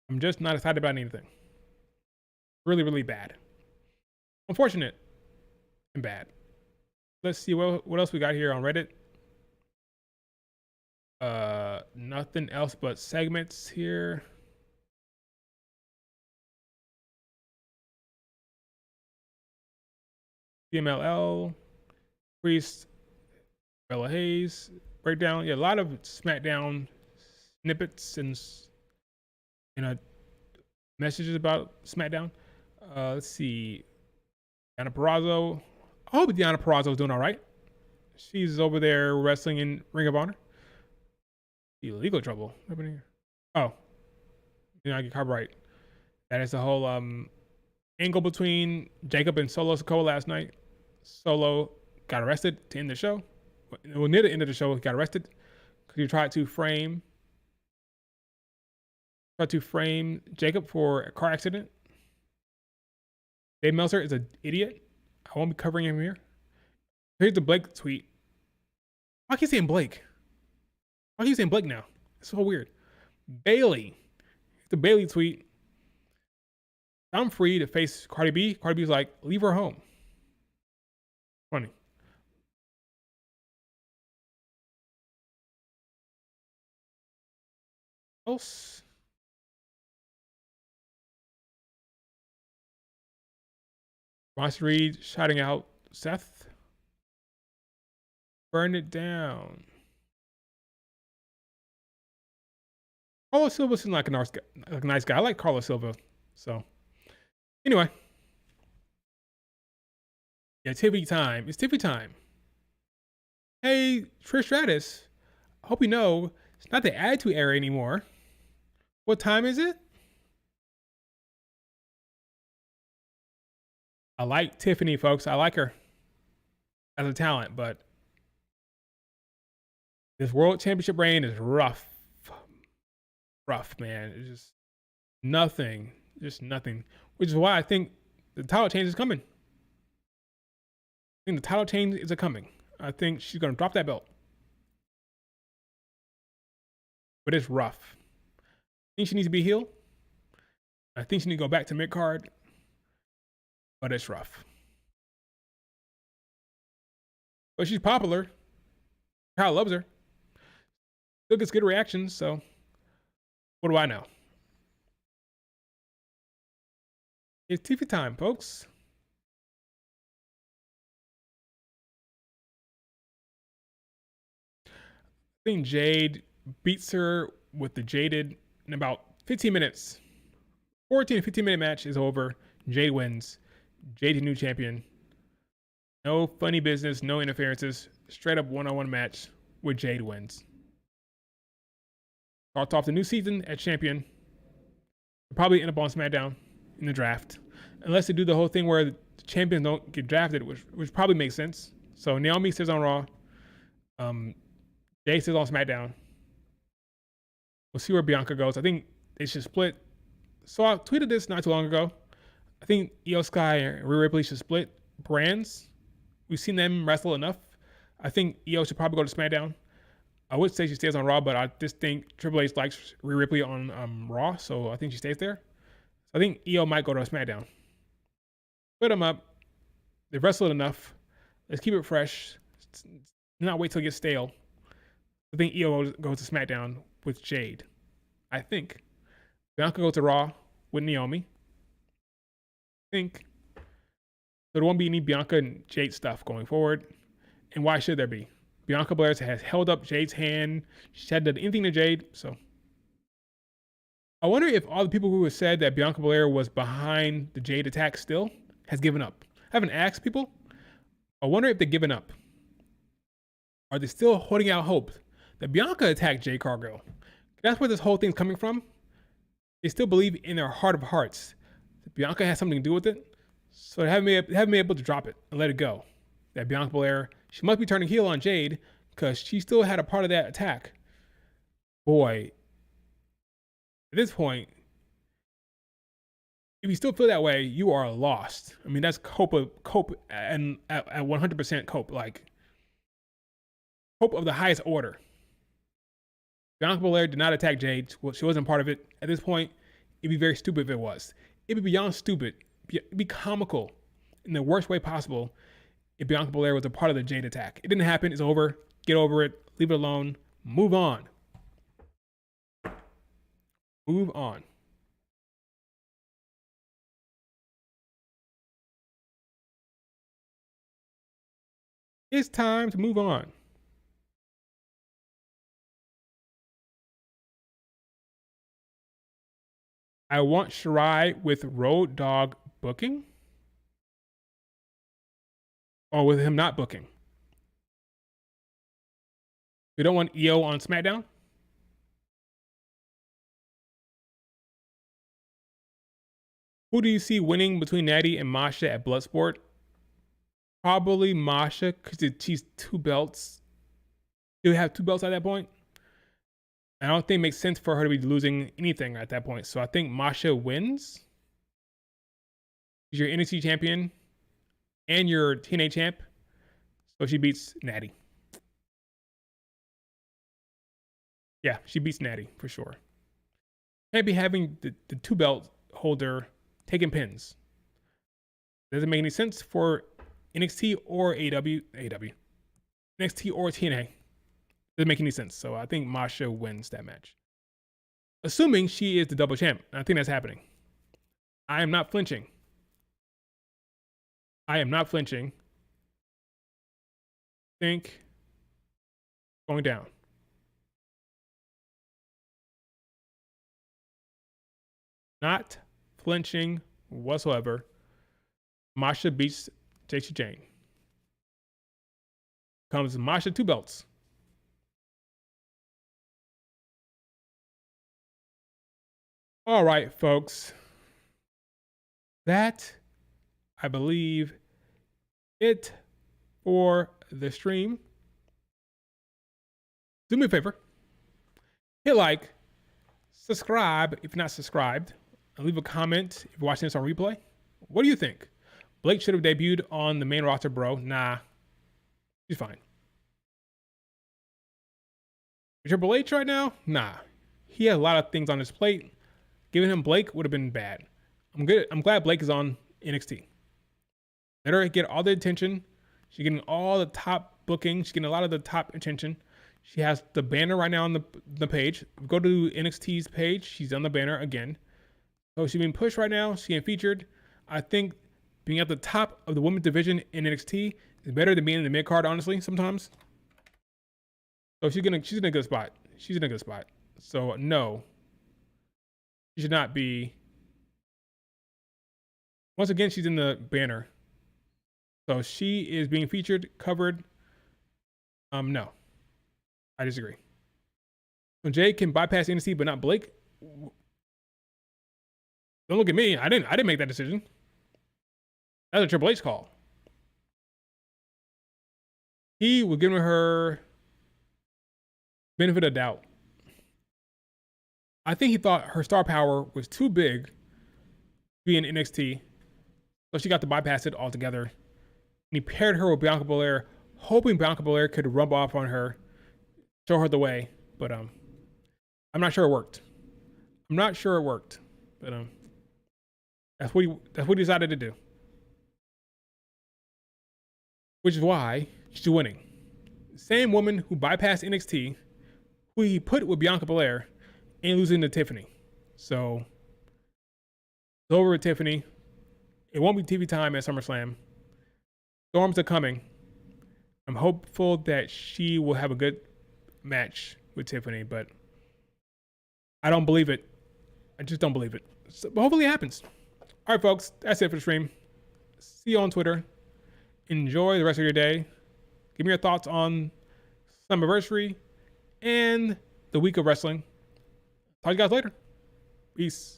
I'm just not excited about anything. Really, really bad. Unfortunate and bad. Let's see what else we got here on Reddit. Nothing else but segments here. CMLL, Priest, Bella Hayes, breakdown. Yeah, a lot of SmackDown snippets and messages about SmackDown. Let's see. Deonna Purrazzo. I hope Deonna Purrazzo is doing all right. She's over there wrestling in Ring of Honor. Illegal trouble. What happened here? Oh, I get copyright. That is the whole angle between Jacob and Solo Sikoa last night. Solo got arrested to end the show. Well, near the end of the show, he got arrested because he tried to frame Jacob for a car accident. Dave Meltzer is an idiot. I won't be covering him here. Here's the Blake tweet. Why keep saying Blake? Why keep saying Blake now? It's so weird. Bailey. The Bailey tweet. I'm free to face Cardi B. Cardi B's like, leave her home. Funny. Else. Ross Reed shouting out Seth. Burn it down. Carlos Silva seems like a nice guy. I like Carlos Silva. So, anyway. Yeah, Tiffany time. It's Tiffany time. Hey, Trish Stratus. I hope you know it's not the Attitude Era anymore. What time is it? I like Tiffany, folks. I like her as a talent, but this World Championship reign is rough. Rough, man. It's just nothing. Just nothing. Which is why I think the title change is coming. I think the title change is coming. I think she's going to drop that belt. But it's rough. I think she needs to be healed. I think she needs to go back to mid-card. But it's rough. But she's popular. Kyle loves her. Still gets good reactions, so what do I know? It's TV time, folks. I think Jade beats her with the Jaded in about 15 minutes. 14 to 15 minute match is over. Jade wins. Jade the new champion. No funny business, no interferences. Straight up one-on-one match with Jade wins. Starts off the new season at champion. They'll probably end up on SmackDown in the draft. Unless they do the whole thing where the champions don't get drafted, which probably makes sense. So Naomi stays on Raw. Jade stays on SmackDown. We'll see where Bianca goes. I think they should split. So I tweeted this not too long ago. I think Io Sky and Rhea Ripley should split brands. We've seen them wrestle enough. I think Io should probably go to SmackDown. I would say she stays on Raw, but I just think Triple H likes Rhea Ripley on Raw, so I think she stays there. So I think Io might go to SmackDown. Split them up. They've wrestled enough. Let's keep it fresh. Not wait till it gets stale. I think Io goes to SmackDown with Jade. I think. Bianca goes to Raw with Naomi. I think. So there won't be any Bianca and Jade stuff going forward. And why should there be? Bianca Belair has held up Jade's hand. She hadn't done anything to Jade. So I wonder if all the people who have said that Bianca Belair was behind the Jade attack still has given up. I haven't asked people. I wonder if they've given up. Are they still holding out hope that Bianca attacked Jade Cargill? That's where this whole thing's coming from. They still believe in their heart of hearts that Bianca has something to do with it. So they haven't been able to drop it and let it go. That Bianca Belair, she must be turning heel on Jade because she still had a part of that attack. Boy, at this point, if you still feel that way, you are lost. I mean, that's cope and at 100% cope, like cope of the highest order. Bianca Belair did not attack Jade. Well, she wasn't part of it. At this point, it'd be very stupid if it was. It'd be beyond stupid. It'd be comical in the worst way possible if Bianca Belair was a part of the Jade attack. It didn't happen. It's over. Get over it. Leave it alone. Move on. Move on. It's time to move on. I want Shirai with Road Dogg booking? Or with him not booking? You don't want EO on SmackDown? Who do you see winning between Natty and Masha at Bloodsport? Probably Masha, because she's 2 belts. She'll have 2 belts at that point. I don't think it makes sense for her to be losing anything at that point. So I think Masha wins. She's your NXT champion and your TNA champ. So she beats Natty. Yeah, she beats Natty for sure. Can't be having the 2 belt holder taking pins. Doesn't make any sense for NXT or AW. NXT or TNA. Doesn't make any sense. So I think Masha wins that match. Assuming she is the double champ. I think that's happening. I am not flinching. I am not flinching. Think going down. Not flinching whatsoever. Masha beats Jacy Jayne. Comes Masha 2 belts. All right, folks. That, I believe, it for the stream. Do me a favor. Hit like, subscribe if you're not subscribed, and leave a comment if you're watching this on replay. What do you think? Blake should have debuted on the main roster, bro. Nah. He's fine. Triple H right now? Nah. He has a lot of things on his plate. Giving him Blake would have been bad. I'm glad Blake is on NXT. Let her get all the attention. She's getting all the top bookings. She's getting a lot of the top attention. She has the banner right now on the page. Go to NXT's page. She's on the banner again. So she's being pushed right now. She's getting featured. I think being at the top of the women's division in NXT is better than being in the mid card, honestly, sometimes. So she's in a good spot. She's in a good spot. So no. She should not be. Once again, she's in the banner. So she is being featured, covered. No. I disagree. So Jade can bypass NXT, but not Blake. Don't look at me. I didn't make that decision. That's a Triple H call. He was giving her benefit of doubt. I think he thought her star power was too big to be in NXT, so she got to bypass it altogether. And he paired her with Bianca Belair, hoping Bianca Belair could rub off on her, show her the way. But I'm not sure it worked. I'm not sure it worked. But that's what he decided to do. Which is why she's winning. Same woman who bypassed NXT, who he put with Bianca Belair, and losing to Tiffany. So it's over with Tiffany. It won't be TV time at SummerSlam. Storms are coming. I'm hopeful that she will have a good match with Tiffany, but I don't believe it. I just don't believe it. So, but hopefully it happens. All right, folks, that's it for the stream. See you on Twitter. Enjoy the rest of your day. Give me your thoughts on Slammiversary and the week of wrestling. Talk to you guys later. Peace.